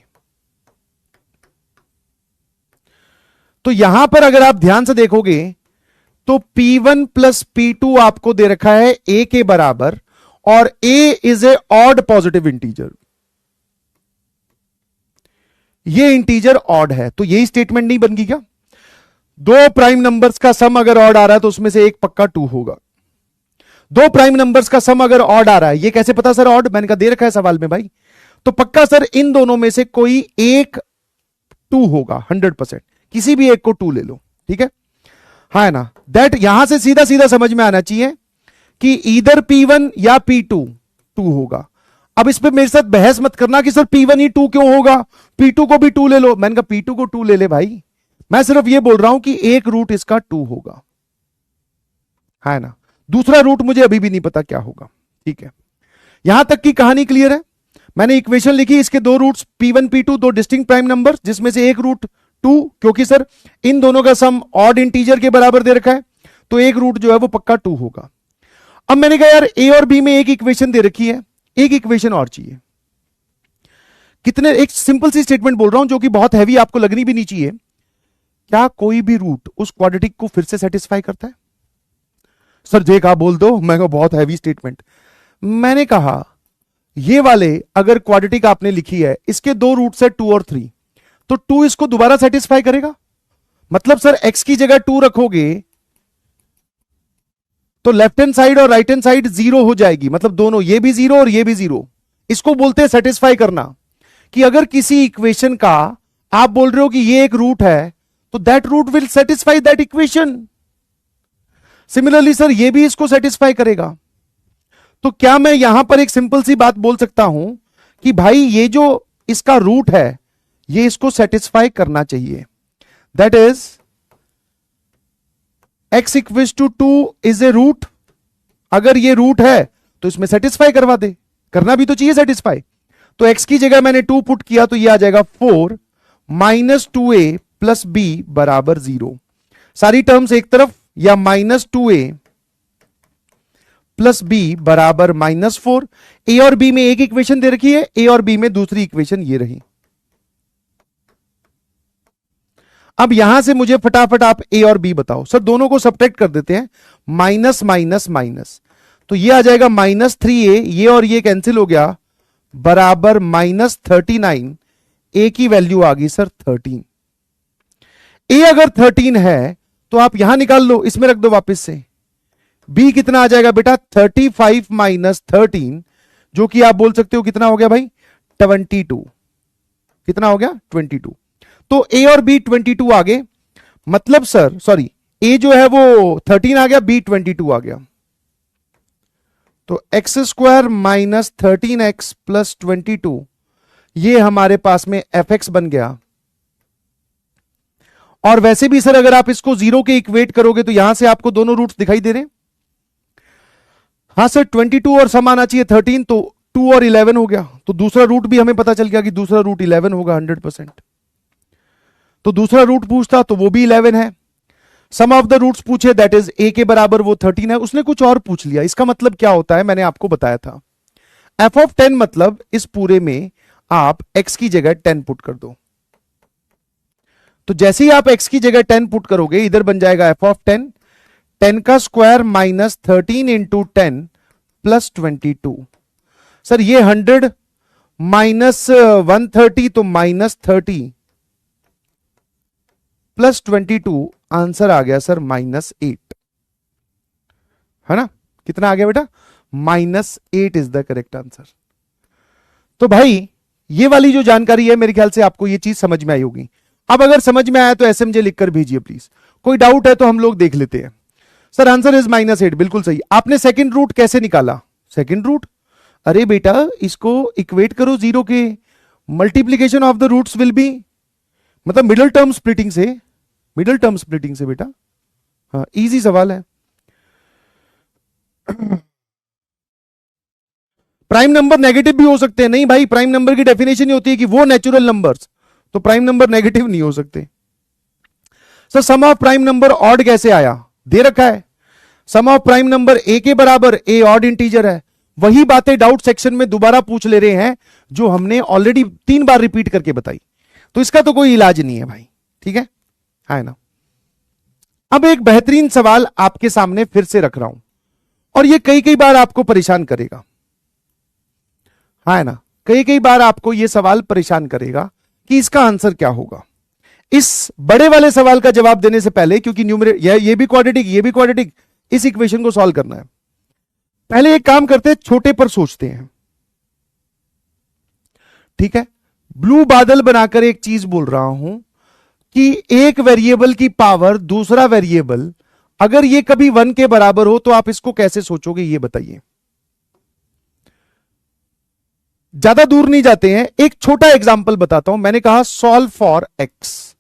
तो यहां पर अगर आप ध्यान से देखोगे तो p1 + p2 आपको दे रखा है a के बराबर, और a is a odd positive integer. ये इंटीजर ऑड है, तो यही स्टेटमेंट नहीं बन गई क्या? दो प्राइम नंबर्स का सम अगर ऑड आ रहा है तो उसमें से एक पक्का 2 होगा। दो प्राइम नंबर्स का सम अगर ऑड आ रहा है, ये कैसे पता सर ऑड? मैंने कहा दे रखा है सवाल में भाई, तो पक्का सर इन दोनों में से कोई एक 2 होगा 100%, किसी भी एक को 2 ले लो, ठीक है, हाँ ना। दैट यहां से सीधा सीधा समझ में आना चाहिए कि इधर P1 या P2 2 होगा। अब इस पे मेरे साथ बहस मत करना कि सर P1 ही 2 क्यों होगा, P2 को भी 2 ले लो। मैंने कहा P2 को 2 ले ले भाई, मैं सिर्फ ये बोल रहा हूं कि एक रूट इसका 2 होगा, है ना। दूसरा रूट मुझे अभी भी नहीं पता क्या होगा, ठीक है। यहां तक की कहानी क्लियर है। मैंने इक्वेशन लिखी, इसके दो रूट्स P1 P2 दो डिस्टिंक्ट प्राइम नंबर, जिसमें से एक रूट 2, क्योंकि सर इन दोनों का सम ऑड इंटीजर के बराबर दे रखा है, तो एक रूट जो है वो पक्का 2 होगा। अब मैंने कहा यार ए और बी में एक इक्वेशन दे रखी है, एक इक्वेशन और चाहिए। कितने, एक सिंपल सी स्टेटमेंट बोल रहा हूं जो कि बहुत हैवी आपको लगनी भी नहीं चाहिए। क्या कोई भी रूट उस क्वाड्रेटिक को फिर से सेटिस्फाई करता है? सर जे का बोल दो। मैं कहा बहुत हैवी स्टेटमेंट। मैंने कहा ये वाले अगर क्वाड्रेटिक आपने लिखी है, इसके दो रूट्स है 2 और 3, तो 2 इसको दोबारा सेटिस्फाई करेगा। मतलब सर x की जगह 2 रखोगे तो लेफ्ट हैंड साइड और राइट हैंड साइड 0 हो जाएगी, मतलब दोनों, ये भी 0 और ये भी 0। इसको बोलते हैं सेटिस्फाई करना। कि अगर किसी इक्वेशन का आप बोल रहे हो कि ये एक रूट है, तो that root will satisfy that equation. Similarly sir ये भी इसको सेटिस्फाई करेगा। तो क्या मैं यहां पर एक सिंपल सी बात बोल सकता हूं कि भाई ये जो इसका रूट है ये इसको सेटिस्फाई करना चाहिए, that is x equals to 2 is a root. अगर ये रूट है तो इसमें सेटिस्फाई करवा दे, करना भी तो चाहिए सेटिस्फाई। तो x की जगह मैंने 2 पुट किया तो ये आ जाएगा 4 माइनस 2a प्लस b बराबर 0। सारी टर्म्स एक तरफ, या माइनस 2a प्लस बी बराबर -4। ए और बी में एक इक्वेशन दे रखी है, ए और बी में दूसरी इक्वेशन ये रही। अब यहां से मुझे फटाफट आप ए और बी बताओ। सर दोनों को सब्ट्रैक्ट कर देते हैं, माइनस माइनस माइनस, तो ये आ जाएगा -3a, ये और ये कैंसिल हो गया, बराबर -39। ए की वैल्यू आ गई सर 13। ए अगर 13 है तो आप यहां निकाल लो, इसमें रख दो वापस से। बी कितना आ जाएगा बेटा, 35 माइनस 13, जो कि आप बोल सकते हो कितना हो गया भाई, 22। कितना हो गया, 22। तो ए और बी 22 आ गए। मतलब सर सॉरी, ए जो है वो 13 आ गया, बी 22 आ गया। तो x square minus 13x plus 22, ये हमारे पास में एफ एक्स बन गया। और वैसे भी सर अगर आप इसको 0 के इक्वेट करोगे तो यहां से आपको दोनों रूट्स दिखाई दे रहे हैं। हाँ सर 22 और सम आना चाहिए 13, तो 2 और 11 हो गया, तो दूसरा रूट भी हमें पता चल गया कि दूसरा रूट 11 होगा 100%। तो दूसरा रूट पूछता तो वो भी 11 है। सम ऑफ द रूट्स पूछे, दैट इज ए के बराबर वो 13 है। उसने कुछ और पूछ लिया। इसका मतलब क्या होता है, मैंने आपको बताया था, एफ ऑफ 10 मतलब इस पूरे में आप x की जगह 10 पुट कर दो। तो जैसे ही आप x की जगह 10 पुट करोगे, इधर बन जाएगा एफ ऑफ 10, 10 का square minus 13 into 10 plus 22। Sir ये 100 माइनस 130, तो माइनस 30 प्लस 22, आंसर आ गया सर -8, है ना। कितना आ गया बेटा, -8 इज द करेक्ट आंसर। तो भाई ये वाली जो जानकारी है मेरे ख्याल से आपको ये चीज समझ में आई होगी। अब अगर समझ में आया तो एसएमजे लिखकर भेजिए प्लीज। कोई डाउट है तो हम लोग देख लेते हैं। सर आंसर इज -8, बिल्कुल सही। आपने सेकंड रूट कैसे निकाला? सेकंड रूट, अरे बेटा इसको इक्वेट करो 0 के, multiplication of the roots will be, मतलब मिडिल टर्म स्प्लिटिंग से, मिडिल टर्म स्प्लिटिंग से बेटा। हाँ इजी सवाल है। प्राइम नंबर नेगेटिव भी हो सकते हैं। नहीं भाई, प्राइम नंबर की डेफिनेशन ही होती है कि वो नेचुरल नंबर्स, तो प्राइम नंबर नेगेटिव नहीं हो सकते। Sir sum of prime number odd कैसे आया? दे रखा है sum of prime number a के बराबर, ए ऑड इंटीजर है। वही बातें डाउट सेक्शन में दोबारा पूछ ले रहे हैं जो हमने ऑलरेडी 3 बार रिपीट करके बताई, तो इसका तो कोई इलाज नहीं है भाई, ठीक है ना। अब एक बेहतरीन सवाल आपके सामने फिर से रख रहा हूं, और ये कई कई बार आपको परेशान करेगा, है ना। कई कई बार आपको यह सवाल परेशान करेगा कि इसका आंसर क्या होगा। इस बड़े वाले सवाल का जवाब देने से पहले, क्योंकि न्यूमरेटर ये भी क्वाड्रेटिक, ये भी क्वाड्रेटिक, इस इक्वेशन को सॉल्व करना है। पहले एक काम करते हैं, छोटे पर सोचते हैं, ठीक है। ब्लू बादल बनाकर एक चीज बोल रहा हूं कि एक वेरिएबल की पावर दूसरा वेरिएबल अगर ये कभी 1 के बराबर हो तो आप इसको कैसे सोचोगे, ये बताइए। ज्यादा दूर नहीं जाते हैं, एक छोटा एग्जांपल बताता हूं। मैंने कहा सॉल्व फॉर एक्स,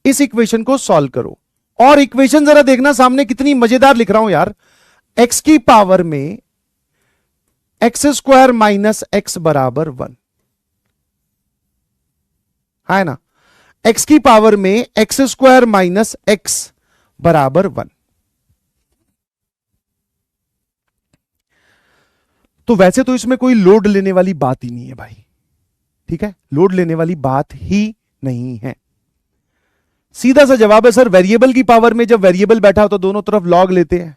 इस इक्वेशन को सॉल्व करो। और इक्वेशन जरा देखना सामने कितनी मजेदार लिख रहा हूं यार। एक्स की पावर में एक्स स्क्वायर माइनस एक्स बराबर 1 है ना। एक्स की पावर में एक्स स्क्वायर माइनस एक्स बराबर 1। तो वैसे तो इसमें कोई लोड लेने वाली बात ही नहीं है भाई, ठीक है, लोड लेने वाली बात ही नहीं है। सीधा सा जवाब है सर, वेरिएबल की पावर में जब वेरिएबल बैठा हो तो दोनों तरफ लॉग लेते हैं।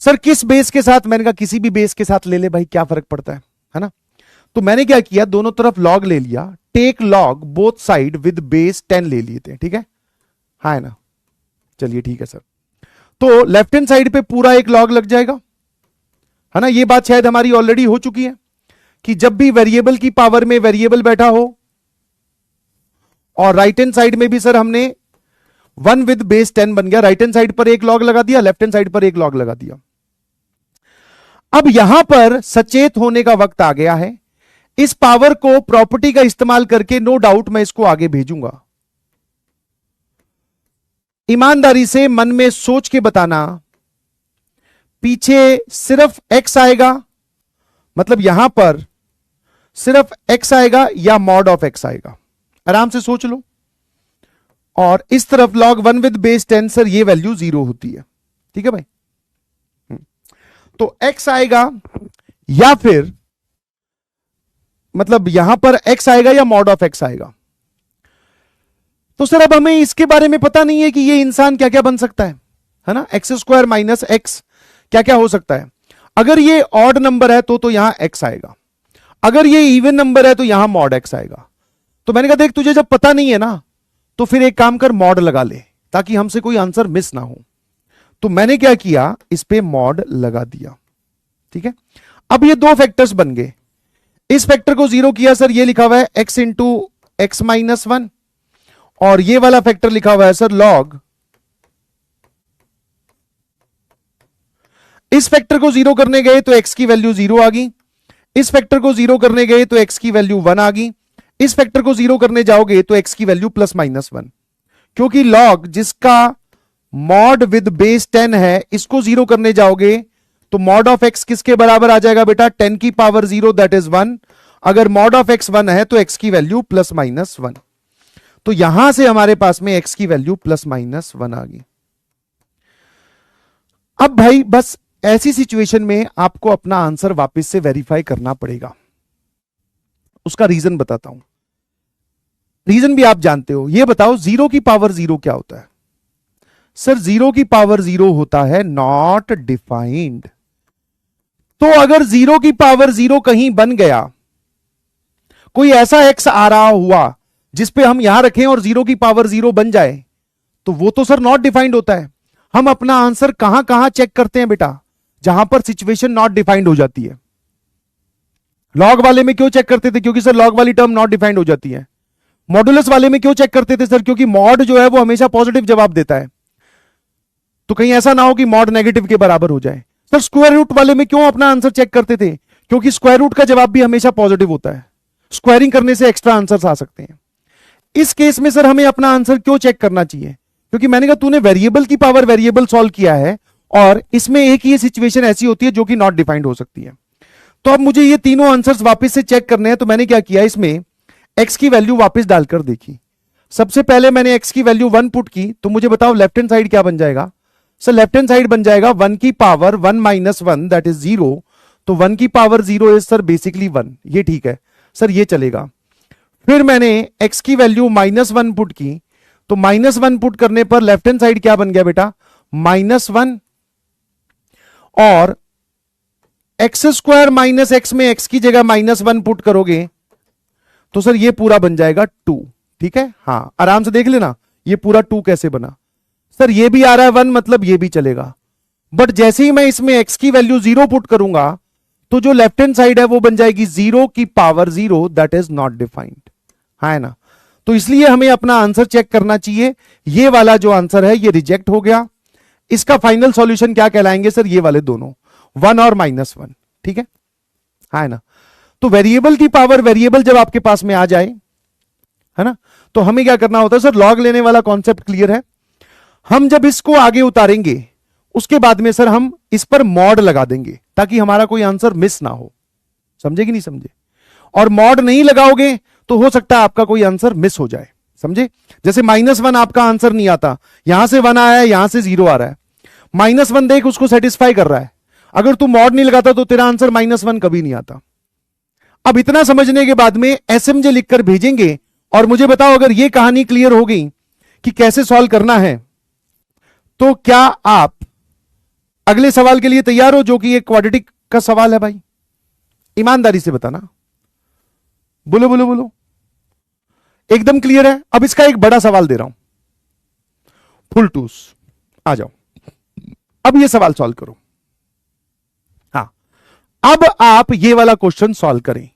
सर किस बेस के साथ, मैंने कहा किसी भी बेस के साथ ले ले भाई, क्या फर्क पड़ता है ना। तो मैंने क्या किया, दोनों तरफ लॉग ले लिया, take log both side with base 10 ले लिए थे, ठीक है, हाँ है ना। चलिए ठीक है सर, तो लेफ्ट हैंड साइड पे पूरा एक लॉग लग जाएगा, है ना। ये बात शायद हमारी ऑलरेडी हो चुकी है कि जब भी वेरिएबल की पावर में वेरिएबल बैठा हो, और राइट हैंड साइड में भी सर हमने 1 विद बेस 10 बन गया, राइट हैंड साइड पर एक लॉग लगा दिया, लेफ्ट हैंड साइड पर एक लॉग लगा दिया। अब यहां पर सचेत होने का वक्त आ गया है। इस पावर को प्रॉपर्टी का इस्तेमाल करके नो डाउट मैं इसको आगे भेजूंगा। ईमानदारी से मन में सोच के बताना, पीछे सिर्फ x आएगा, मतलब यहां पर सिर्फ x आएगा या मॉड ऑफ x आएगा, आराम से सोच लो। और इस तरफ log 1 विद बेस 10 सर ये वैल्यू 0 होती है, ठीक है भाई। तो x आएगा या फिर मतलब यहां पर x आएगा या मॉड ऑफ x आएगा। तो सर अब हमें इसके बारे में पता नहीं है कि ये इंसान क्या क्या बन सकता है ना। एक्स स्क्वायर माइनस एक्स क्या क्या हो सकता है। अगर ये ऑड नंबर है तो यहां x आएगा, अगर ये इवन नंबर है तो यहां मॉड x आएगा। तो मैंने कहा देख तुझे जब पता नहीं है ना तो फिर एक काम कर, मॉड लगा ले ताकि हमसे कोई आंसर मिस ना हो। तो मैंने क्या किया, इस पे मॉड लगा दिया, ठीक है। अब ये दो फैक्टर्स बन गए, इस फैक्टर को 0 किया सर, ये लिखा हुआ है x इंटू एक्स माइनस 1, और ये वाला फैक्टर लिखा हुआ है सर लॉग। इस फैक्टर को 0 करने गए तो x की वैल्यू 0 आ गई, इस फैक्टर को 0 करने गए तो x की वैल्यू 1 आ गई, इस फैक्टर को 0 करने जाओगे तो x की वैल्यू प्लस माइनस 1। क्योंकि लॉग जिसका मॉड विद बेस 10 है, इसको 0 करने जाओगे तो मॉड ऑफ x किसके बराबर आ जाएगा बेटा, 10 की पावर 0 दैट इज 1। अगर मॉड ऑफ x 1 है तो x की वैल्यू प्लस माइनस 1। तो यहां से हमारे पास में x की वैल्यू प्लस माइनस 1 आ गई। अब भाई बस ऐसी सिचुएशन में आपको अपना आंसर वापस से वेरीफाई करना पड़ेगा। उसका रीजन बताता हूं, रीजन भी आप जानते हो। ये बताओ 0 की पावर 0 क्या होता है। सर 0 की पावर 0 होता है नॉट डिफाइंड। तो अगर 0 की पावर 0 कहीं बन गया, कोई ऐसा x आ रहा हुआ जिसपे हम यहां रखें और 0 की पावर 0 बन जाए, तो वो तो सर नॉट डिफाइंड होता है। हम अपना आंसर कहां कहां चेक करते हैं बेटा, जहां पर सिचुएशन नॉट डिफाइंड हो जाती है। लॉग वाले में क्यों चेक करते थे, क्योंकि सर लॉग वाली टर्म नॉट डिफाइंड हो जाती है। मॉडुलस वाले में क्यों चेक करते थे सर, क्योंकि मॉड जो है वो हमेशा पॉजिटिव जवाब देता है, तो कहीं ऐसा ना हो कि मॉड नेगेटिव के बराबर हो जाए। सर स्क्वायर रूट वाले में क्यों अपना आंसर चेक करते थे, क्योंकि स्क्वायर रूट का जवाब भी हमेशा पॉजिटिव होता है, स्क्वायरिंग करने से एक्स्ट्रा आंसर्स आ सकते हैं। इस केस में सर हमें अपना आंसर क्यों चेक करना चाहिए, क्योंकि मैंने कहा तूने वेरिएबल की पावर वेरिएबल सॉल्व किया है और इसमें एक ही सिचुएशन ऐसी होती है जो कि नॉट डिफाइंड हो सकती है। तो अब मुझे ये तीनों आंसर्स वापस से चेक करने हैं। तो मैंने क्या किया, इसमें x की वैल्यू वापस डालकर देखी। सबसे पहले मैंने x की वैल्यू 1 पुट की, तो मुझे बताओ लेफ्ट हैंड साइड क्या बन जाएगा। सर लेफ्ट हैंड साइड बन जाएगा 1 की पावर 1 माइनस 1 दैट इज 0। तो 1 की पावर 0 इज सर बेसिकली 1, ये ठीक है सर, ये चलेगा। फिर मैंने x की वैल्यू -1 पुट की, तो -1 पुट करने पर लेफ्ट हैंड साइड क्या बन गया बेटा, -1, और x स्क्वायर माइनस x में x की जगह -1 पुट करोगे तो सर ये पूरा बन जाएगा 2। ठीक है, हाँ आराम से देख लेना ये पूरा 2 कैसे बना। सर ये भी आ रहा है 1, मतलब ये भी चलेगा। बट जैसे ही मैं इसमें x की वैल्यू 0 पुट करूंगा तो जो लेफ्ट हैंड साइड है वो बन जाएगी 0 की power 0, that is not defined, है ना। तो इसलिए हमें अपना आंसर चेक करना चाहिए। ये वाला जो आंसर है ये रिजेक्ट हो गया। इसका फाइनल सॉल्यूशन क्या कहलाएंगे सर, ये वाले दोनों 1 और -1। ठीक है ना। तो वेरिएबल की पावर वेरिएबल जब आपके पास में आ जाए, है ना, तो हमें क्या करना होता है सर, लॉग लेने वाला कॉन्सेप्ट क्लियर है। हम जब इसको आगे उतारेंगे उसके बाद में सर हम इस पर मॉड लगा देंगे ताकि हमारा कोई आंसर मिस ना हो। समझे कि नहीं समझे? और मॉड नहीं लगाओगे तो हो सकता है आपका कोई आंसर मिस हो जाए। समझे? जैसे -1 आपका आंसर नहीं आता, यहां से 1 आया है, यहां से 0 आ रहा है। -1 देख उसको सेटिस्फाई कर रहा है, अगर तू मॉड नहीं लगाता तो तेरा आंसर -1 कभी नहीं आता। अब इतना समझने के बाद में एसएमजे लिखकर भेजेंगे और मुझे बताओ अगर यह कहानी क्लियर हो गई कि कैसे सॉल्व करना है, तो क्या आप अगले सवाल के लिए तैयार हो जो कि एक क्वाड्रेटिक का सवाल है? भाई ईमानदारी से बताना, बोलो बोलो बोलो। एकदम क्लियर है? अब इसका एक बड़ा सवाल दे रहा हूं, फुल टूस, आ जाओ अब ये सवाल सॉल्व करो। हाँ, अब आप ये वाला क्वेश्चन सॉल्व करें।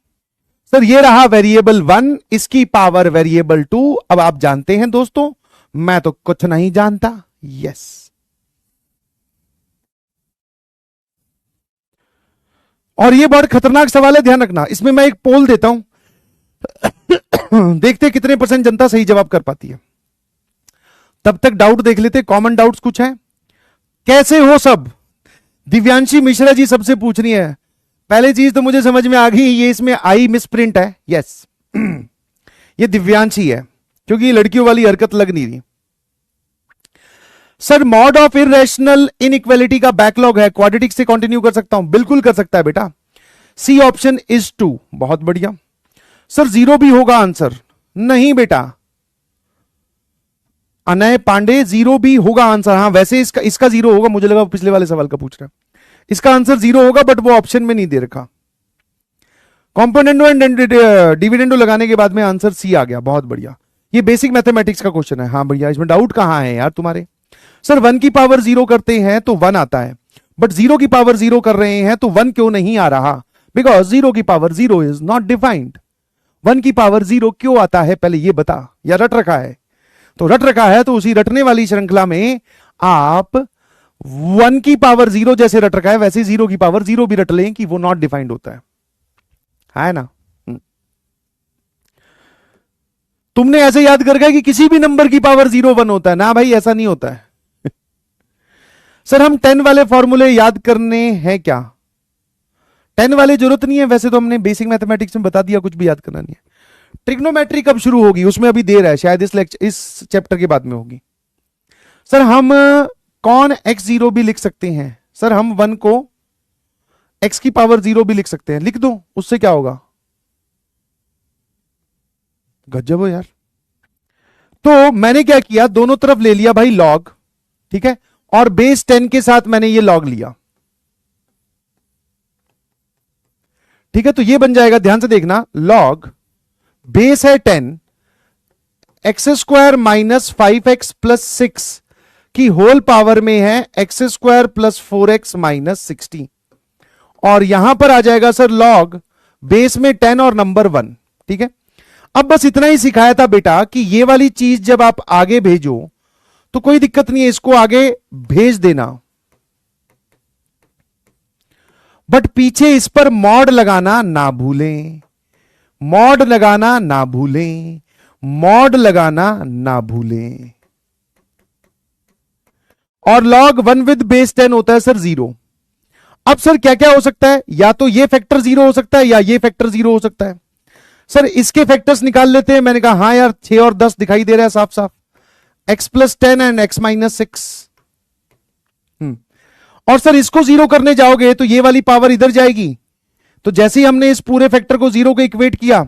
सर ये रहा वेरिएबल 1, इसकी पावर वेरिएबल 2। अब आप जानते हैं दोस्तों, मैं तो कुछ नहीं जानता। यस, और ये बहुत खतरनाक सवाल है, ध्यान रखना। इसमें मैं एक पोल देता हूं देखते कितने % जनता सही जवाब कर पाती है। तब तक डाउट देख लेते, कॉमन डाउट्स कुछ है। कैसे हो सब? दिव्यांशी मिश्रा जी सबसे पूछनी है। पहले चीज तो मुझे समझ में आ गई, ये इसमें आई मिस प्रिंट है। यस ये दिव्यांशी है क्योंकि ये लड़कियों वाली हरकत लग नहीं रही। Sir mod of irrational inequality का बैकलॉग है, क्वाड्रेटिक से कंटिन्यू कर सकता हूं? बिल्कुल कर सकता है बेटा। सी ऑप्शन इज 2, बहुत बढ़िया। सर 0 भी होगा आंसर? नहीं बेटा, अनय पांडे 0 भी होगा आंसर। हाँ वैसे इसका 0 होगा, मुझे लगा पिछले वाले सवाल का पूछ रहा है। इसका आंसर 0 होगा बट वो ऑप्शन में नहीं दे रखा। कॉम्पोनेंडो एंड डिविडेंडो लगाने के बाद में आंसर सी आ गया, बहुत बढ़िया। ये बेसिक मैथमेटिक्स का क्वेश्चन है। हाँ भैया, इसमें डाउट कहां है यार तुम्हारे? सर 1 की पावर 0 करते हैं तो 1 आता है, बट 0 की पावर 0 कर रहे हैं तो 1 क्यों नहीं आ रहा? बिकॉज 0 की पावर 0 इज नॉट डिफाइंड। 1 की पावर 0 क्यों आता है पहले ये बता, या रट रखा है? तो रट रखा है तो उसी रटने वाली श्रृंखला में आप 1 की पावर 0 जैसे रट रखा है वैसे 0 की पावर 0 भी रट लें कि वो नॉट डिफाइंड होता है ना। तुमने ऐसे याद कर गया कि किसी भी नंबर की पावर 0 1 होता है ना? भाई ऐसा नहीं होता है। सर हम 10 वाले फॉर्मूले याद करने हैं क्या? 10 वाले जरूरत नहीं है, वैसे तो हमने बेसिक मैथमेटिक्स में बता दिया, कुछ भी याद करना नहीं है। ट्रिग्नोमेट्री कब शुरू होगी? उसमें अभी देर है, शायद इस चैप्टर के बाद में होगी। सर हम कौन x0 भी लिख सकते हैं? सर हम 1 को x की पावर 0 भी लिख सकते हैं। लिख दो, उससे क्या होगा? गजब हो यार। तो मैंने क्या किया, दोनों तरफ ले लिया भाई लॉग, ठीक है, और बेस 10 के साथ मैंने ये लॉग लिया, ठीक है। तो ये बन जाएगा, ध्यान से देखना, लॉग बेस है 10, x² माइनस 5x प्लस 6 की होल पावर में है x² प्लस 4x माइनस 60, और यहां पर आ जाएगा सर लॉग बेस में 10 और नंबर 1, ठीक है। अब बस इतना ही सिखाया था बेटा कि ये वाली चीज जब आप आगे भेजो तो कोई दिक्कत नहीं है, इसको आगे भेज देना, बट पीछे इस पर मॉड लगाना ना भूलें, मॉड लगाना ना भूलें, मॉड लगाना ना भूलें। और लॉग 1 विद बेस 10 होता है सर 0। अब सर क्या क्या हो सकता है? या तो ये फैक्टर 0 हो सकता है या ये फैक्टर 0 हो सकता है। सर इसके फैक्टर्स निकाल लेते हैं। मैंने कहा हाँ यार 6 और 10 दिखाई दे रहा है साफ साफ, x plus 10 and x minus 6। और सर इसको 0 करने जाओगे तो ये वाली पावर इधर जाएगी, तो जैसे ही हमने इस पूरे फैक्टर को 0 को इक्वेट किया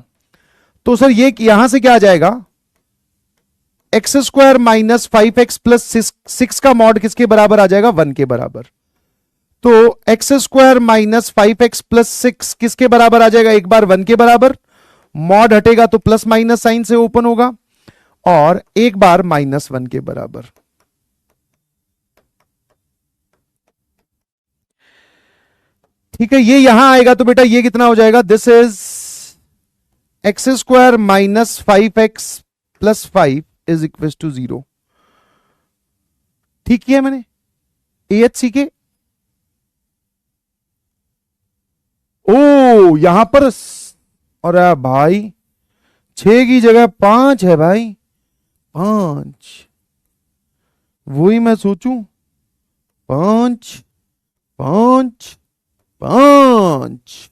तो सर ये यहां से क्या आ जाएगा, x² माइनस 5x प्लस 6 का मॉड किसके बराबर आ जाएगा? 1 के बराबर। तो x² माइनस 5x प्लस 6 किसके बराबर आ जाएगा? एक बार 1 के बराबर, मॉड हटेगा तो प्लस माइनस साइन से ओपन होगा और एक बार -1 के बराबर। ठीक है, ये यहां आएगा तो बेटा ये कितना हो जाएगा, this is x² - 5x + 5 is equal to 0। ठीक किया मैंने AHC के। ओ यहां पर अरे भाई 6 की जगह 5 है भाई, 5। वही मैं सोचूं, 5 5 5।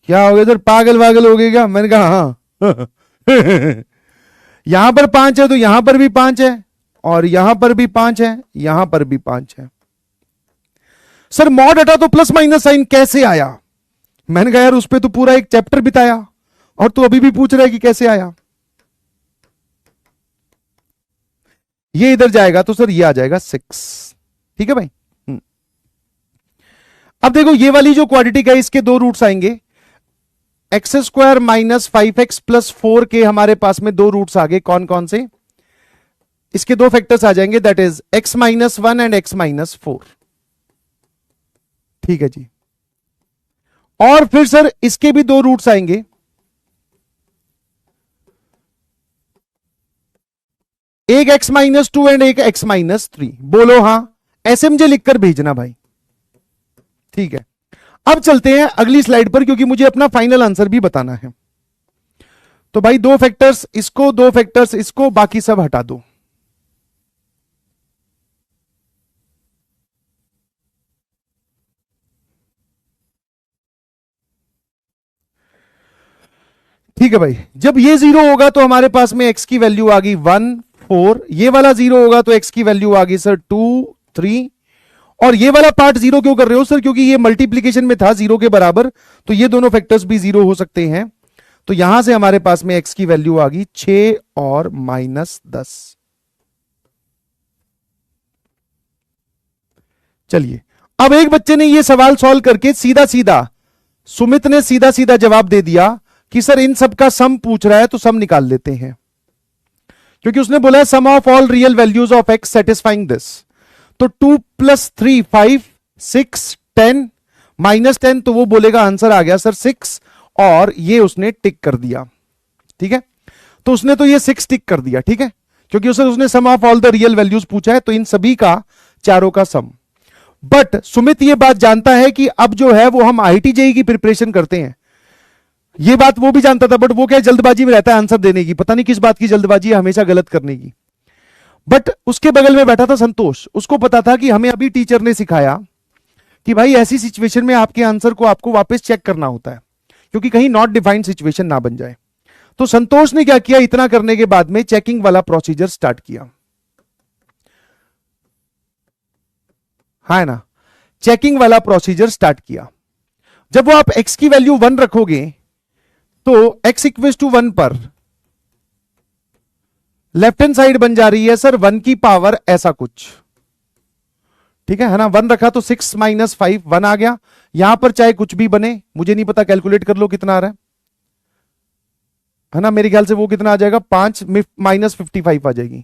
क्या हो गया इधर, पागल वागल हो गए क्या? मैंने कहा हाँ यहां पर 5 है तो यहां पर भी 5 है और यहां पर भी 5 है, यहां पर भी 5 है। सर मॉड हटा तो प्लस माइनस साइन कैसे आया? मैंने कहा यार उस पर तो पूरा एक चैप्टर बिताया और तू अभी भी पूछ रहा है कि कैसे आया। ये इधर जाएगा तो सर ये आ जाएगा 6। ठीक है भाई। अब देखो ये वाली जो क्वाड्रेटिक है इसके दो रूट्स आएंगे, x² - 5x + 4 के हमारे पास में दो रूट्स आ गए। कौन कौन से? इसके दो फैक्टर्स आ जाएंगे, that is x - 1 and x - 4। ठीक है जी। और फिर सर इसके भी दो रूट्स आएंगे, एक x - 2 एंड एक x - 3। बोलो हां, ऐसे मुझे लिखकर भेजना भाई। ठीक है, अब चलते हैं अगली स्लाइड पर क्योंकि मुझे अपना फाइनल आंसर भी बताना है। तो भाई दो फैक्टर्स इसको, दो फैक्टर्स इसको, बाकी सब हटा दो। ठीक है भाई, जब ये 0 होगा तो हमारे पास में x की वैल्यू आ गई 1 4, ये वाला 0 होगा तो x की वैल्यू आ गई सर 2 3। और ये वाला पार्ट 0 क्यों कर रहे हो सर? क्योंकि ये मल्टीप्लीकेशन में था 0 के बराबर, तो ये दोनों फैक्टर्स भी 0 हो सकते हैं। तो यहां से हमारे पास में x की वैल्यू आ गई 6 और -10। चलिए, अब एक बच्चे ने ये सवाल सॉल्व करके सीधा सीधा, सुमित ने सीधा सीधा जवाब दे दिया कि सर इन सब का सम पूछ रहा है तो सम निकाल लेते हैं, क्योंकि उसने बोला है sum of all real values of x satisfying this. तो 2 + 3 5 6 10 -10, तो वो बोलेगा आंसर आ गया सर 6, और ये उसने टिक कर दिया। ठीक है, तो उसने तो ये 6 टिक कर दिया। ठीक है, क्योंकि उसने sum of all the real values पूछा है, तो इन सभी का, चारों का सम। बट सुमित ये बात जानता है कि अब जो है वो हम IIT-JEE की प्रिपरेशन करते हैं, ये बात वो भी जानता था, बट वो क्या जल्दबाजी में रहता है आंसर देने की, पता नहीं किस बात की जल्दबाजी है, हमेशा गलत करने की। बट उसके बगल में बैठा था संतोष, उसको पता था कि हमें अभी टीचर ने सिखाया कि भाई ऐसी सिचुएशन में आपके आंसर को आपको वापस चेक करना होता है, क्योंकि कहीं नॉट डिफाइंड सिचुएशन ना बन जाए। तो संतोष ने क्या किया, इतना करने के बाद में चेकिंग वाला प्रोसीजर स्टार्ट किया। है ना, चेकिंग वाला प्रोसीजर स्टार्ट किया। जब वो आप x की वैल्यू 1 रखोगे तो x = 1 पर लेफ्ट हैंड साइड बन जा रही है सर 1 की पावर ऐसा कुछ। ठीक है ना, 1 रखा तो 6 - 5 1 आ गया। यहां पर चाहे कुछ भी बने, मुझे नहीं पता, कैलकुलेट कर लो कितना आ रहा है ना, मेरे ख्याल से वो कितना आ जाएगा, 5 -55 आ जाएगी।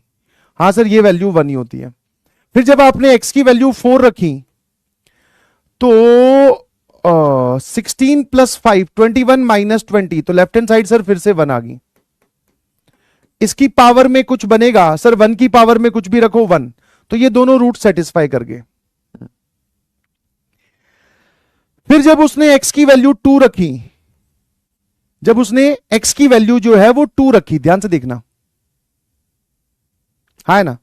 हाँ सर, ये वैल्यू 1 ही होती है। फिर जब आपने x की वैल्यू 4 रखी तो 16 + 5 21 - 20, तो लेफ्ट हैंड साइड सर फिर से 1 आ गई। इसकी पावर में कुछ बनेगा सर, 1 की पावर में कुछ भी रखो 1, तो ये दोनों रूट सेटिस्फाई कर गए। फिर जब उसने x की वैल्यू 2 रखी, जब उसने x की वैल्यू जो है वो 2 रखी, ध्यान से देखना, है ना,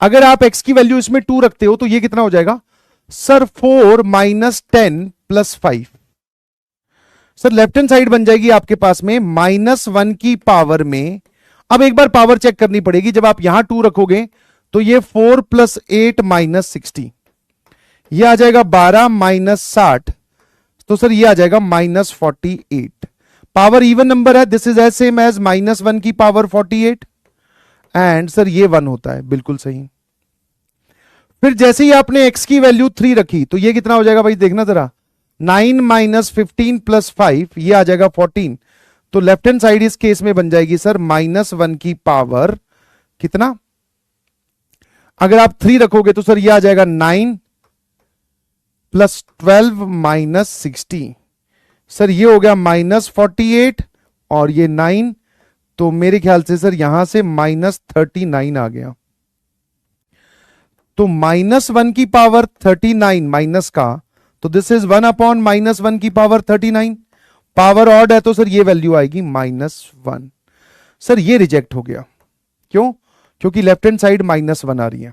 अगर आप x की वैल्यू इसमें 2 रखते हो तो ये कितना हो जाएगा sir, 4 - 10 + 5। Sir left hand side बन जाएगी आपके पास में -1 की पावर में। अब एक बार पावर चेक करनी पड़ेगी, जब आप यहां 2 रखोगे तो ये 4 + 8 - 60, ये आ जाएगा 12 - 60, तो सर ये आ जाएगा -48। पावर इवन नंबर है, this is as same as -1 की पावर 48, एंड सर ये 1 होता है, बिल्कुल सही। फिर जैसे ही आपने x की वैल्यू 3 रखी तो ये कितना हो जाएगा भाई, देखना जरा, 9 - 15 + 5, ये आ जाएगा 14, तो लेफ्ट हैंड साइड इस केस में बन जाएगी सर -1 की पावर कितना, अगर आप 3 रखोगे तो सर ये आ जाएगा 9 + 12 - 60, सर ये हो गया -48 और ये 9, तो मेरे ख्याल से सर यहां से -39 आ गया। तो -1 की पावर 39 माइनस का, तो दिस इज 1 / -1 की पावर 39, पावर ऑड है तो सर ये वैल्यू आएगी -1। सर ये रिजेक्ट हो गया, क्यों? क्योंकि लेफ्ट हैंड साइड -1 आ रही है,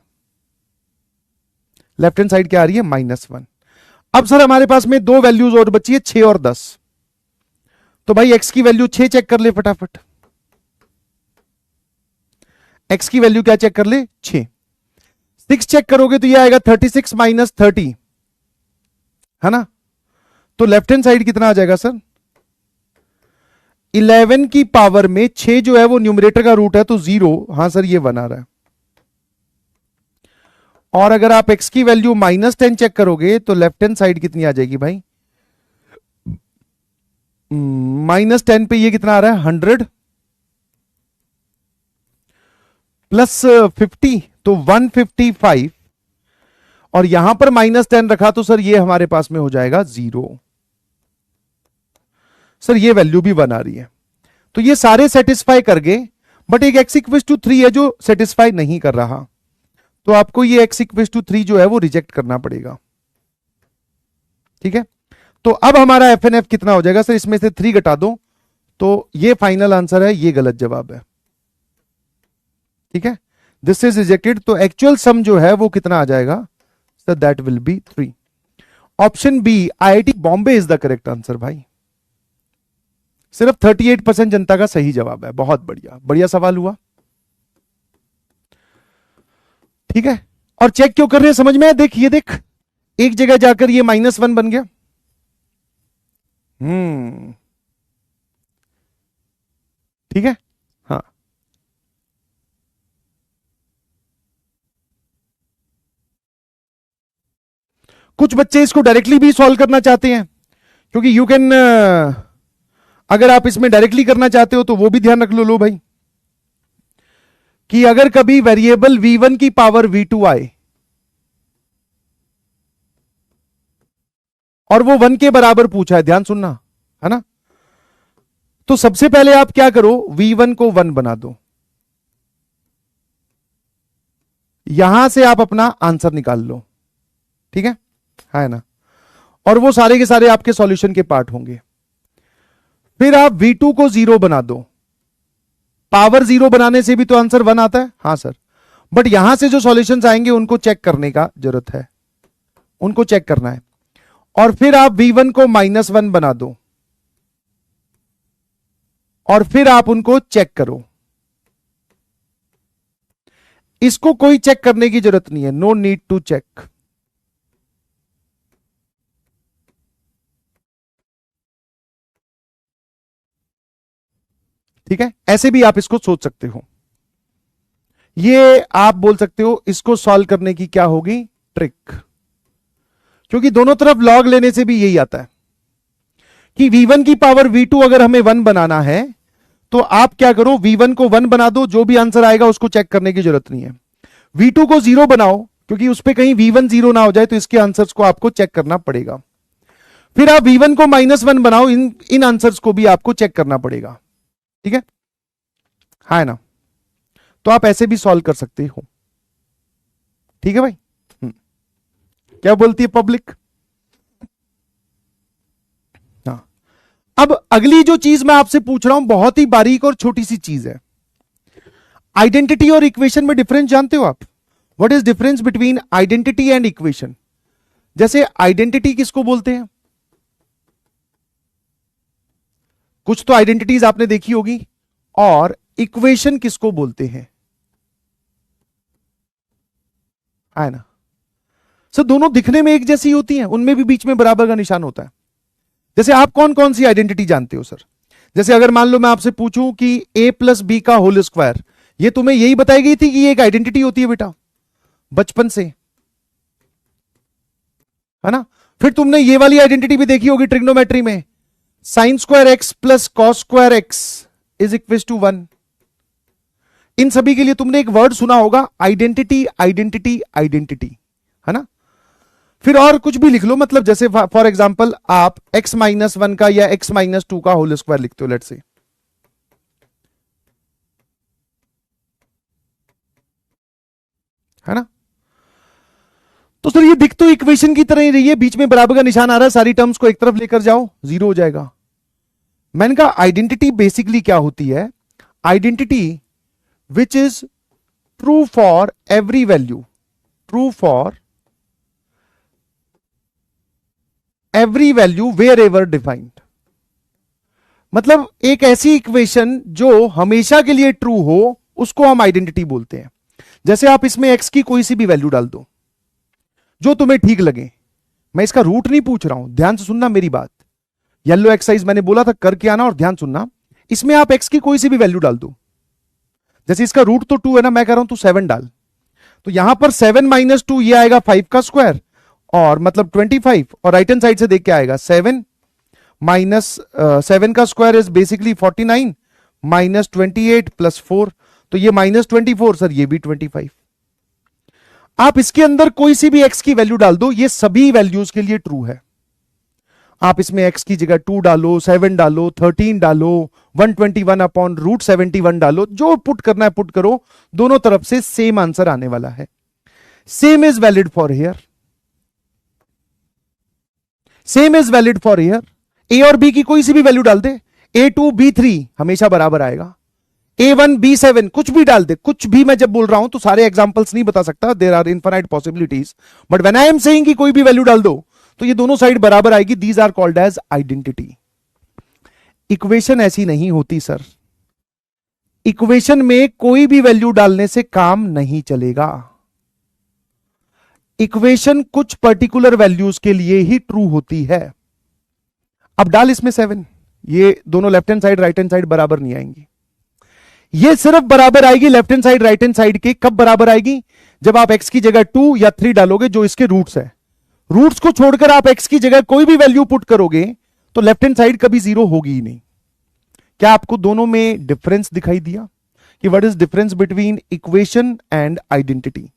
लेफ्ट हैंड साइड क्या आ रही है -1। अब सर हमारे पास में दो वैल्यूज और बची है 6 और 10, तो भाई x की वैल्यू 6 चेक कर ले फटाफट, x की वैल्यू क्या चेक कर ले 6, 6 चेक करोगे तो ये आएगा 36 - 30, है ना। तो लेफ्ट हैंड साइड कितना आ जाएगा सर 11 की पावर में 6 जो है वो न्यूमरेटर का रूट है तो 0, हां सर ये 1 आ रहा है। और अगर आप x की वैल्यू -10 चेक करोगे तो लेफ्ट हैंड साइड कितनी आ जाएगी भाई, -10 पे ये कितना आ रहा है 100 प्लस 50 तो 155, और यहां पर -10 रखा तो सर ये हमारे पास में हो जाएगा 0। सर ये वैल्यू भी 1 आ रही है, तो ये सारे सेटिस्फाई कर गए, बट एक x = 3 है जो सेटिस्फाई नहीं कर रहा, तो आपको ये x = 3 जो है वो रिजेक्ट करना पड़ेगा। ठीक है, तो अब हमारा FNF कितना हो जाएगा सर, इसमें से 3 घटा दो तो ये फाइनल आंसर है, ये गलत जवाब है। ठीक है, दिस इज रिजेक्टेड, तो एक्चुअल सम जो है वो कितना आ जाएगा sir, that will be 3। Option B IIT Bombay is the correct answer भाई, सिर्फ 38% जनता का सही जवाब है। बहुत बढ़िया, बढ़िया सवाल हुआ। ठीक है, और चेक क्यों कर रहे हैं समझ में है, देख ये देख, एक जगह जाकर ये -1 बन गया। ठीक है, हाँ कुछ बच्चे इसको डायरेक्टली भी सॉल्व करना चाहते हैं, क्योंकि यू कैन, अगर आप इसमें डायरेक्टली करना चाहते हो तो वो भी ध्यान रख लो भाई, कि अगर कभी वेरिएबल v1 की पावर v2 आए और वो 1 के बराबर पूछा है, ध्यान सुनना, है ना, तो सबसे पहले आप क्या करो, v1 को 1 बना दो, यहां से आप अपना आंसर निकाल लो। ठीक है ना, और वो सारे के सारे आपके सॉल्यूशन के पार्ट होंगे। फिर आप v2 को 0 बना दो, पावर 0 बनाने से भी तो आंसर 1 आता है, हां सर, बट यहां से जो सॉल्यूशंस आएंगे उनको चेक करने का जरूरत है, उनको चेक करना है। और फिर आप v1 को -1 बना दो और फिर आप उनको चेक करो, इसको कोई चेक करने की जरूरत नहीं है, नो नीड टू चेक। ठीक है, ऐसे भी आप इसको सोच सकते हो, ये आप बोल सकते हो इसको सॉल्व करने की क्या होगी ट्रिक, क्योंकि दोनों तरफ लॉग लेने से भी यही आता है कि v1 की पावर v2 अगर हमें 1 बनाना है तो आप क्या करो, v1 को 1 बना दो, जो भी आंसर आएगा उसको चेक करने की जरूरत नहीं है। v2 को 0 बनाओ, क्योंकि उस पर कहीं v1 0 ना हो जाए तो इसके आंसर्स को आपको चेक करना पड़ेगा। फिर आप v1 को -1 बनाओ, इन आंसर्स को भी आपको चेक करना पड़ेगा। ठीक है, हाँ है ना, तो आप ऐसे भी सॉल्व कर सकते हो। ठीक है भाई, क्या बोलती है पब्लिक। हाँ, अब अगली जो चीज मैं आपसे पूछ रहा हूं बहुत ही बारीक और छोटी सी चीज है, आइडेंटिटी और इक्वेशन में डिफरेंस जानते हो आप, what is difference between identity and equation. जैसे आइडेंटिटी किसको बोलते हैं, कुछ तो आइडेंटिटीज आपने देखी होगी, और इक्वेशन किसको बोलते हैं, है ना। सर दोनों दिखने में एक जैसी होती हैं, उनमें भी बीच में बराबर का निशान होता है। जैसे आप कौन कौन सी आइडेंटिटी जानते हो सर, जैसे अगर मान लो मैं आपसे पूछूं कि a + b का होल स्क्वायर, ये तुम्हें यही बताई गई थी कि ये एक आइडेंटिटी होती है बेटा बचपन से, है ना। फिर तुमने ये वाली आइडेंटिटी भी देखी होगी ट्रिग्नोमेट्री में, sine square x plus cos square x is equal to 1। इन सभी के लिए तुमने एक वर्ड सुना होगा, आइडेंटिटी आइडेंटिटी आइडेंटिटी, है ना। फिर और कुछ भी लिख लो, मतलब जैसे फॉर एग्जाम्पल आप x-1 का या x-2 का होल स्क्वायर लिखते हो, लेट्स से, है ना। तो सर ये दिख तो इक्वेशन की तरह ही रही है, बीच में बराबर का निशान आ रहा है, सारी टर्म्स को एक तरफ लेकर जाओ, जीरो हो जाएगा। मैंने कहा आइडेंटिटी बेसिकली क्या होती है, identity which is true for every value, true for every value wherever defined. मतलब एक ऐसी इक्वेशन जो हमेशा के लिए ट्रू हो उसको हम आइडेंटिटी बोलते हैं। जैसे आप इसमें x की कोई सी भी वैल्यू डाल दो जो तुम्हें ठीक लगे, मैं इसका रूट नहीं पूछ रहा हूं, ध्यान से सुनना मेरी बात। येलो एक्सरसाइज मैंने बोला था करके आना, और ध्यान सुनना। इसमें आप x की कोई सी भी वैल्यू डाल दो, जैसे इसका रूट तो 2 है ना, मैं कह रहा हूं तू 7 डाल, तो यहां पर 7 - 2 ये आएगा 5 का स्क्वायर, और मतलब 25, और राइट हैंड साइड से देख के आएगा 7 - 7 का स्क्वायर इज बेसिकली 49 - 28 + 4, तो ये -24 सर, ये भी 25। आप इसके अंदर कोई सी भी x की वैल्यू डाल दो, ये सभी वैल्यूज के लिए ट्रू है। आप इसमें x की जगह 2 डालो, 7 डालो, 13 डालो, 121/√71 डालो, जो पुट करना है पुट करो, दोनों तरफ से सेम आंसर आने वाला है। Same is valid for here, same is valid for here. A और बी की कोई सी भी वैल्यू डाल दे, A2 B3 हमेशा बराबर आएगा, A1 B7 कुछ भी डाल दे, कुछ भी। मैं जब बोल रहा हूं तो सारे एग्जांपल्स नहीं बता सकता, there are infinite possibilities, but when I am saying कि कोई भी वैल्यू डाल दो तो ये दोनों साइड बराबर आएगी, these are called as identity. Equation ऐसी नहीं होती सर, इक्वेशन में कोई भी वैल्यू डालने से काम नहीं चलेगा। इक्वेशन कुछ पर्टिकुलर वैल्यूज के लिए ही ट्रू होती है। अब डाल इसमें 7, ये दोनों left hand side right hand side बराबर नहीं आएंगी, ये सिर्फ बराबर आएगी left hand side right hand side के। कब बराबर आएगी, जब आप x की जगह 2 या 3 डालोगे जो इसके रूट्स है, रूट्स को छोड़कर आप x की जगह कोई भी वैल्यू पुट करोगे तो लेफ्ट हैंड साइड कभी जीरो होगी ही नहीं। क्या आपको दोनों में डिफरेंस दिखाई दिया कि what is difference between equation and identity.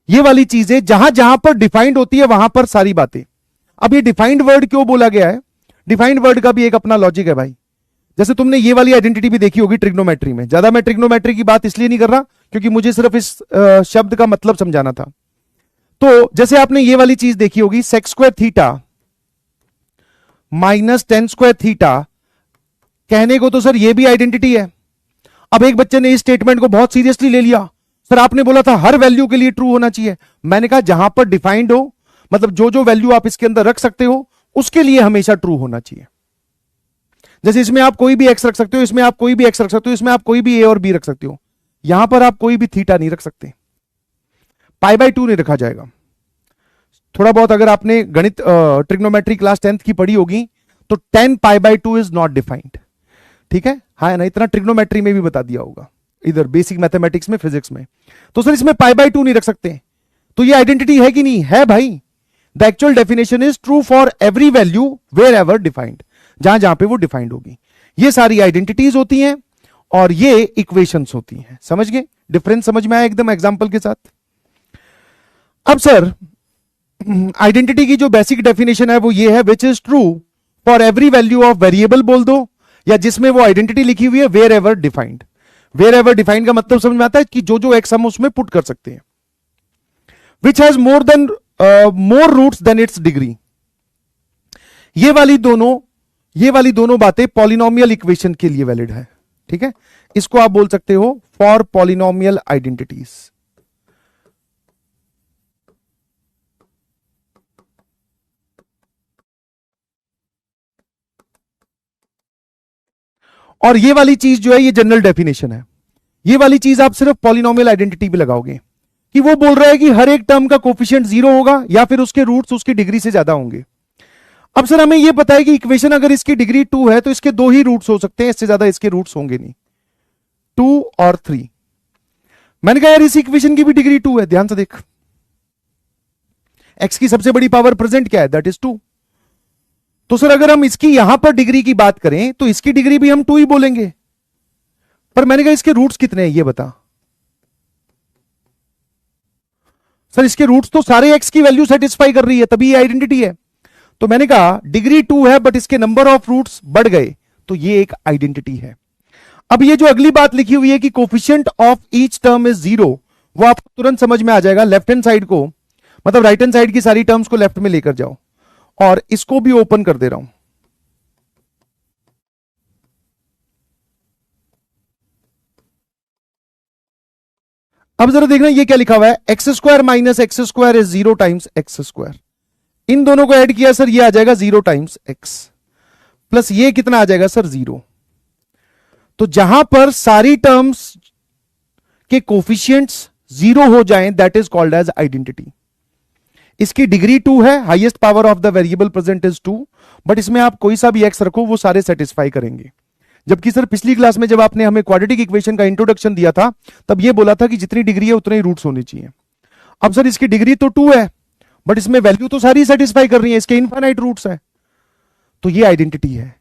ये वाली चीजें जहां जहां पर डिफाइंड होती है वहां पर सारी बातें। अब ये डिफाइंड वर्ड क्यों बोला गया है, डिफाइंड वर्ड का भी एक अपना लॉजिक है भाई। जैसे तुमने ये वाली आइडेंटिटी भी देखी होगी ट्रिग्नोमेट्री में, ज्यादा मैं ट्रिग्नोमेट्री की बात इसलिए नहीं कर रहा क्योंकि मुझे सिर्फ इस शब्द का मतलब समझाना था। तो जैसे आपने ये वाली चीज देखी होगी, sex square theta -10 square theta, कहने को तो सर ये भी आइडेंटिटी है। अब एक बच्चे ने इस स्टेटमेंट को बहुत सीरियसली ले लिया, सर आपने बोला था हर वैल्यू के लिए ट्रू होना चाहिए। मैंने कहा जहां पर डिफाइंड हो, मतलब जो जो वैल्यू आप इसके अंदर रख सकते हो उसके लिए हमेशा ट्रू होना चाहिए। जैसे इसमें आप कोई भी एक्स रख सकते हो, इसमें आप कोई भी एक्स रख सकते हो, इसमें आप कोई भी ए और बी रख सकते हो, यहां पर आप कोई भी थीटा नहीं रख सकते, π/2 नहीं रखा जाएगा। थोड़ा बहुत अगर आपने गणित ट्रिग्नोमेट्री क्लास 10th की पढ़ी होगी तो 10 π/2 इज नॉट डिफाइंड, ठीक है, हाँ ना, इतना ट्रिग्नोमेट्री में भी बता दिया होगा, इधर बेसिक मैथमेटिक्स में, फिजिक्स में। तो सर इसमें π/2 नहीं रख सकते, तो ये आइडेंटिटी है कि नहीं है भाई। The actual definition is true for every value wherever defined, जहां जहां पे वो डिफाइंड होगी। ये सारी आइडेंटिटीज होती हैं और ये इक्वेशंस होती हैं। समझ गए डिफरेंस, समझ में आया एकदम एग्जांपल के साथ। अब सर आइडेंटिटी की जो बेसिक डेफिनेशन है वो ये है, which is true for every value of variable बोल दो, या जिसमें वो आइडेंटिटी लिखी हुई है wherever defined. Wherever defined का मतलब समझ में आता है कि जो जो एक्स हम उसमें पुट कर सकते हैं। Which has more roots than its degree. ये वाली दोनों बातें पॉलिनोमियल इक्वेशन के लिए वैलिड है, ठीक है। इसको आप बोल सकते हो फॉर पॉलिनोमियल आइडेंटिटीज। और ये वाली चीज जो है ये जनरल डेफिनेशन है। ये वाली चीज आप सिर्फ पॉलिनोमियल आइडेंटिटी पे लगाओगे कि वो बोल रहा है कि हर एक टर्म का कोफिशिएंट 0 होगा या फिर उसके रूट्स उसकी डिग्री से ज्यादा होंगे। अब सर हमें यह पता है कि इक्वेशन अगर इसकी डिग्री 2 है तो इसके 2 ही रूट्स हो सकते हैं, इससे ज्यादा इसके रूट्स होंगे नहीं, 2 और 3। मैंने कहा यार इस इक्वेशन की भी डिग्री 2 है, ध्यान से देख, एक्स की सबसे बड़ी पावर प्रेजेंट क्या है, दैट इज 2। तो सर अगर हम इसकी यहां पर डिग्री की बात करें तो इसकी डिग्री भी हम 2 ही बोलेंगे, पर मैंने कहा इसके रूट्स कितने हैं ये बता। सर इसके रूट्स तो सारे एक्स की वैल्यू सेटिस्फाई कर रही है, तभी ये आइडेंटिटी है। तो मैंने कहा डिग्री 2 है बट इसके नंबर ऑफ रूट्स बढ़ गए, तो ये एक आइडेंटिटी है। अब ये जो अगली बात लिखी हुई है कि coefficient of each term is 0, वो आपको तुरंत समझ में आ जाएगा। लेफ्ट हैंड साइड को, मतलब राइट हैंड साइड की सारी टर्म्स को लेफ्ट में लेकर जाओ, और इसको भी ओपन कर दे रहा हूं। अब जरा देखना ये क्या लिखा हुआ है, x square minus x square is 0 times x square. इन दोनों को ऐड किया सर, ये आ जाएगा 0 टाइम्स एक्स, प्लस ये कितना आ जाएगा सर 0। तो जहां पर सारी टर्म्स के कोफिशिएंट्स 0 हो जाएं, that is called as identity. इसकी डिग्री 2 है, highest power of the variable present is 2, but इसमें आप कोई सा भी एक्स रखो वो सारे सेटिस्फाई करेंगे। जबकि सर पिछली क्लास में जब आपने हमें क्वाड्रेटिक इक्वेशन का इंट्रोडक्शन दिया था, तब ये बोला था कि जितनी डिग्री है उतने ही रूट्स होने चाहिए। अब सर इसकी डिग्री तो 2 है, बट इसमें वैल्यू तो सारी सेटिस्फाई कर रही है, इसके इनफाइनाइट रूट्स है, तो ये आइडेंटिटी है।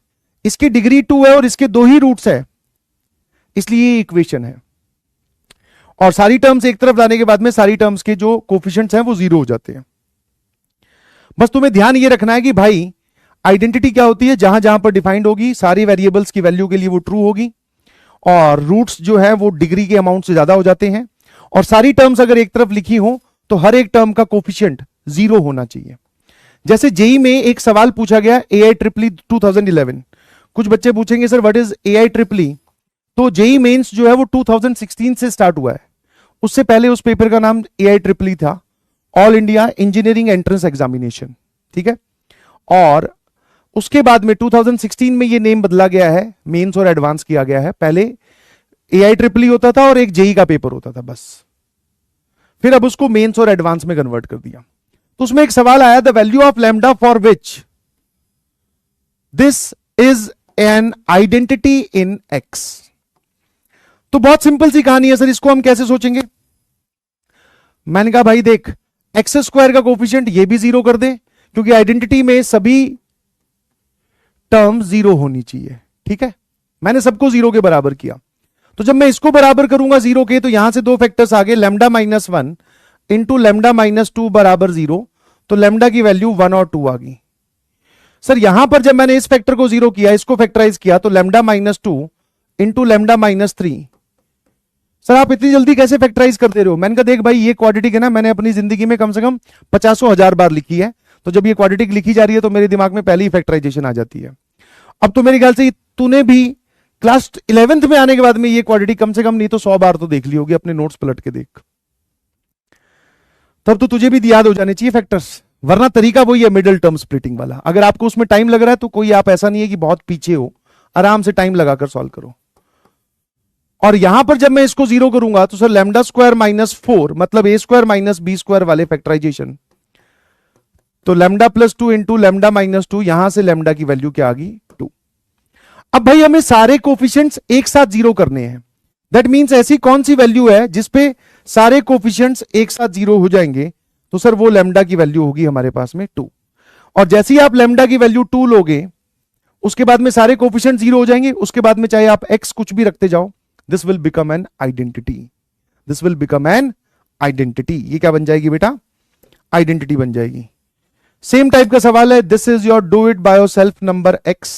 इसकी डिग्री 2 है और इसके 2 ही रूट्स है, इसलिए ये इक्वेशन है। और सारी टर्म्स एक तरफ लाने के बाद में सारी टर्म्स के जो कोफिशिएंट्स हैं वो 0 हो जाते हैं। बस तुम्हें ध्यान ये रखना है कि भाई आइडेंटिटी क्या होती है, जहां जहां पर डिफाइंड होगी सारी वेरिएबल्स की वैल्यू के लिए वो ट्रू होगी, और रूट्स जो है वो डिग्री के अमाउंट से ज्यादा हो जाते हैं, और सारी टर्म्स अगर एक तरफ लिखी हो तो हर एक टर्म का कोफिशिएंट 0 होना चाहिए। जैसे जेई में एक सवाल पूछा गया एआई ट्रिपली 2011, कुछ बच्चे पूछेंगे सर व्हाट इज एआई ट्रिपली, तो जेई मेंस जो है वो 2016 से स्टार्ट हुआ है। उससे पहले उस पेपर का नाम एआई ट्रिपली था, all India engineering entrance examination, ठीक है। और उसके बाद में 2016 में ये नेम बदला गया है, मेंस और एडवांस किया गया है। पहले एआई ट्रिपली होता था और एक जेई का पेपर होता था बस, फिर अब उसको मेंस और एडवांस में कन्वर्ट कर दिया। तो उसमें एक सवाल आया, the value of lambda for which this is an identity in x. तो बहुत सिंपल सी कहानी है सर, इसको हम कैसे सोचेंगे। मैंने कहा भाई देख, एक्स स्क्वायर का कोफिशिएंट ये भी 0 कर दे, क्योंकि आइडेंटिटी में सभी टर्म 0 होनी चाहिए, ठीक है। मैंने सबको 0 के बराबर किया, तो जब मैं इसको बराबर करूंगा 0 के, तो यहां से दो फैक्टर्स आगे, lambda minus 1 into lambda minus 2 बराबर 0, तो लैम्डा की वैल्यू 1 और 2 आ गई। सर यहां पर जब मैंने इस फैक्टर को 0 किया, इसको फैक्टराइज किया, तो lambda minus 2 into lambda minus 3। Sir आप इतनी जल्दी कैसे फैक्टराइज कर दे रहे हो। मैंने कहा देख भाई ये क्वाड्रेटिक है ना, मैंने अपनी जिंदगी में कम से कम 50,000 बार लिखी है, तो जब ये क्वाड्रेटिक लिखी जा रही है तो मेरे दिमाग में पहले ही फैक्टराइजेशन आ जाती है। अब तो मेरे ख्याल से तूने भी क्लास 11th में आने के बाद में ये क्वाड्रेटिक कम से कम नहीं तो 100 बार तो देख ली होगी, अपने नोट्स पलट के देख, तब तो तुझे भी याद हो जाने चाहिए फैक्टर्स। वरना तरीका वही है मिडिल टर्म स्प्लिटिंग वाला। अगर आपको उसमें टाइम लग रहा है तो कोई आप ऐसा नहीं है कि बहुत पीछे हो, आराम से टाइम लगाकर सॉल्व करो। और यहां पर जब मैं इसको 0 करूंगा तो सर लैम्डा स्क्वायर माइनस 4 मतलब ए स्क्वायर माइनस बी स्क्वायर वाले फैक्टराइजेशन, तो lambda plus 2 into lambda minus 2, यहां से लैम्डा की वैल्यू क्या आ गई 2। अब भाई हमें सारे कोफिशिएंट्स एक साथ 0 करने हैं, दैट मींस ऐसी कौन सी वैल्यू है जिसपे सारे कोफिशिएंट्स एक साथ 0 हो जाएंगे, तो सर वो लैम्डा की वैल्यू होगी हमारे पास में 2। और जैसे ही आप लैम्डा की वैल्यू 2 लोगे, उसके बाद में सारे कोफिशिएंट 0 हो जाएंगे, उसके बाद में चाहे आप x कुछ भी रखते जाओ, this will become an identity, this will become an identity. ये क्या बन जाएगी बेटा, आइडेंटिटी बन जाएगी। सेम टाइप का सवाल है, this is your do it by yourself number x।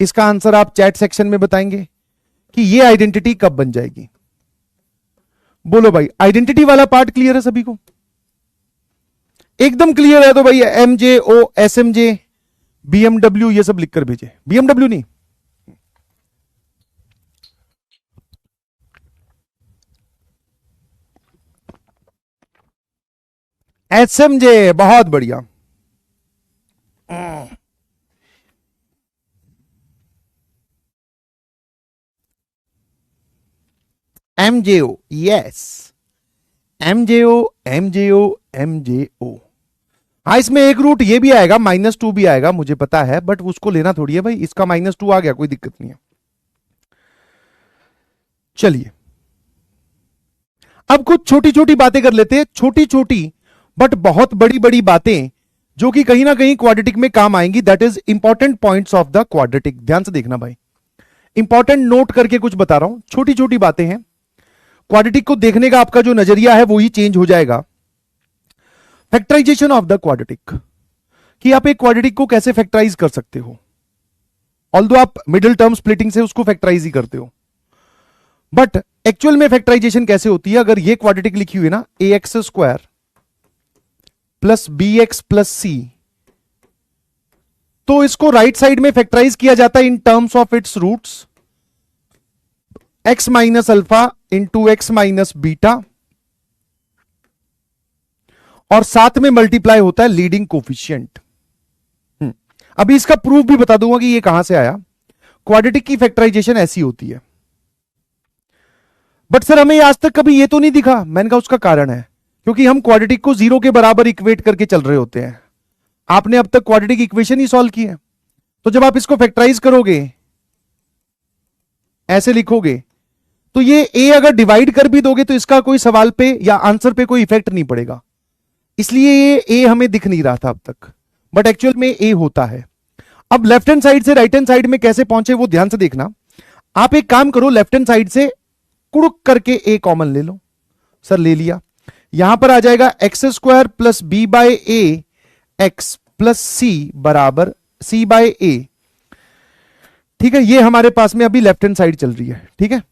इसका आंसर आप चैट सेक्शन में बताएंगे कि ये आइडेंटिटी कब बन जाएगी। बोलो भाई, आइडेंटिटी वाला पार्ट क्लियर है सभी को, एकदम क्लियर है तो भाई MJ O SMJ BMW ये सब लिखकर भेजे, BMW नहीं, SMJ, बहुत बढ़िया। MJO, yes, MJO MJO MJO। हाँ इसमें एक रूट ये भी आएगा, -2 भी आएगा, मुझे पता है, बट उसको लेना थोड़ी है भाई, इसका -2 आ गया, कोई दिक्कत नहीं है। चलिए अब कुछ छोटी छोटी बातें कर लेते हैं, छोटी छोटी बट बहुत बड़ी बड़ी बातें जो कि कहीं ना कहीं क्वाड्रेटिक में काम आएंगी, that is important points of the quadratic. ध्यान से देखना भाई, इंपॉर्टेंट नोट करके कुछ बता रहा हूं, छोटी छोटी बातें हैं। क्वाड्रेटिक को देखने का आपका जो नजरिया है वो ही चेंज हो जाएगा। फैक्टराइजेशन ऑफ द क्वाड्रेटिक, कि आप एक क्वाड्रेटिक को कैसे फैक्टराइज कर सकते हो। ऑल्दो आप मिडिल टर्म स्प्लिटिंग से उसको फैक्टराइज ही करते हो, बट एक्चुअल में फैक्टराइजेशन कैसे होती है। अगर ये क्वाड्रेटिक लिखी हुई है ना, A x square plus B x plus C, तो इसको राइट साइड में फैक्टराइज किया जाता है in terms of its roots, x minus alpha into x minus beta, और साथ में मल्टीप्लाई होता है लीडिंग कोफिशिएंट। अभी इसका प्रूफ भी बता दूंगा कि ये कहां से आया। क्वाड्रेटिक की फैक्टराइजेशन ऐसी होती है, बट सर हमें आज तक कभी ये तो नहीं दिखा। मैंने कहा उसका कारण है क्योंकि हम क्वाड्रेटिक को जीरो के बराबर इक्वेट करके चल रहे होते हैं। आपने अब तक क्वाड्रेटिक इक्वेशन ही सॉल्व की है, तो जब आप इसको फैक्टराइज करोगे, ऐसे लिखोगे, तो ये ए अगर डिवाइड कर भी दोगे तो इसका कोई सवाल पे या आंसर पे कोई इफेक्ट नहीं पड़ेगा। इसलिए ये ए हमें दिख नहीं रहा था अब तक, बट एक्चुअल में ए होता है। अब लेफ्ट हैंड साइड से राइट हैंड साइड में कैसे पहुंचे वो ध्यान से देखना। आप एक काम करो, लेफ्ट हैंड साइड से कुड़ुक करके ए कॉमन ले लो। सर ले लिया, यहां पर आ जाएगा x square plus B by A x plus C बराबर सी बाय ए। ठीक है, ये हमारे पास में अभी लेफ्ट हैंड साइड चल रही है। ठीक है,